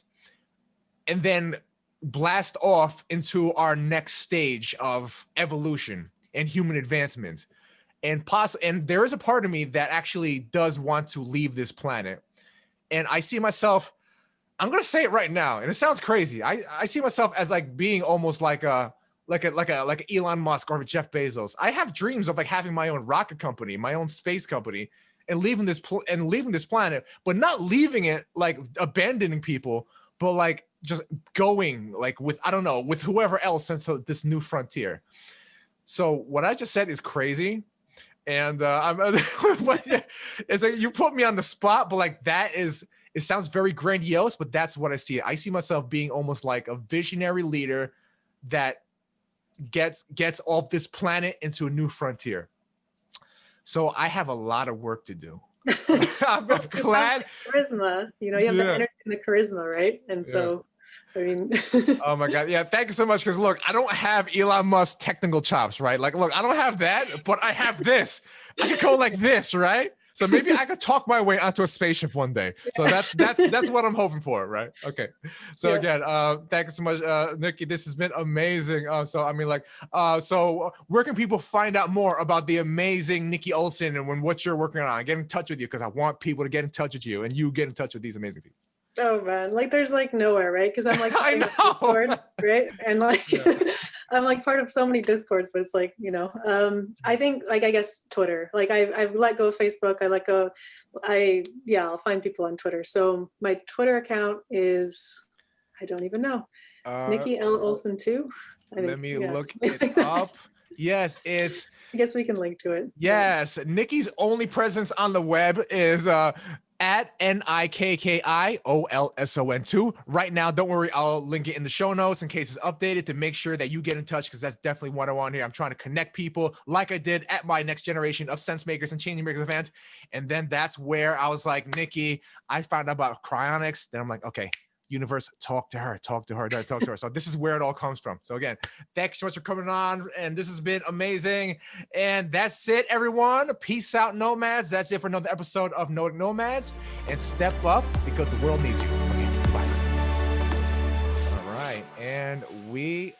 and then blast off into our next stage of evolution and human advancement. And there is a part of me that actually does want to leave this planet. And I see myself, I'm gonna say it right now, and it sounds crazy. I see myself as like being almost like a Elon Musk or Jeff Bezos. I have dreams of like having my own rocket company, my own space company, and leaving this planet, but not leaving it like abandoning people, but like just going like with whoever else into this new frontier. So what I just said is crazy, and it's like you put me on the spot, but like it sounds very grandiose, but that's what I see. I see myself being almost like a visionary leader that gets off this planet into a new frontier. So I have a lot of work to do. I'm glad. Charisma, you have the energy and the charisma, right? And so, I mean. Oh my God. Yeah. Thank you so much. Because look, I don't have Elon Musk technical chops, right? Like, look, I don't have that, but I have this. I could go like this, right? So maybe I could talk my way onto a spaceship one day. So that's what I'm hoping for, right? Okay. So again, thank you so much, Nikki. This has been amazing. So where can people find out more about the amazing Nikki Olson and what you're working on? Get in touch with you because I want people to get in touch with you and you get in touch with these amazing people. Oh man, like there's like nowhere, right? Because I'm like I know, Discord, right? And like I'm like part of so many Discords, but it's like I think like I guess Twitter. Like I've let go of Facebook. I'll find people on Twitter. So my Twitter account is I don't even know. Nikki L Olson 2. Let me look it up. Yes, it's. I guess we can link to it. Yes, Nikki's only presence on the web is at NIKKIOLSON2. Right now, don't worry, I'll link it in the show notes in case it's updated to make sure that you get in touch because that's definitely what I want here. I'm trying to connect people like I did at my Next Generation of Sense Makers and Changing Makers event. And then that's where I was like, Nikki, I found out about Cryonics. Then I'm like, okay, universe, talk to her. So this is where it all comes from. So again, thanks so much for coming on. And this has been amazing. And that's it, everyone. Peace out, Nomads. That's it for another episode of Noetic Nomads. And step up because the world needs you. Okay, bye. All right. And we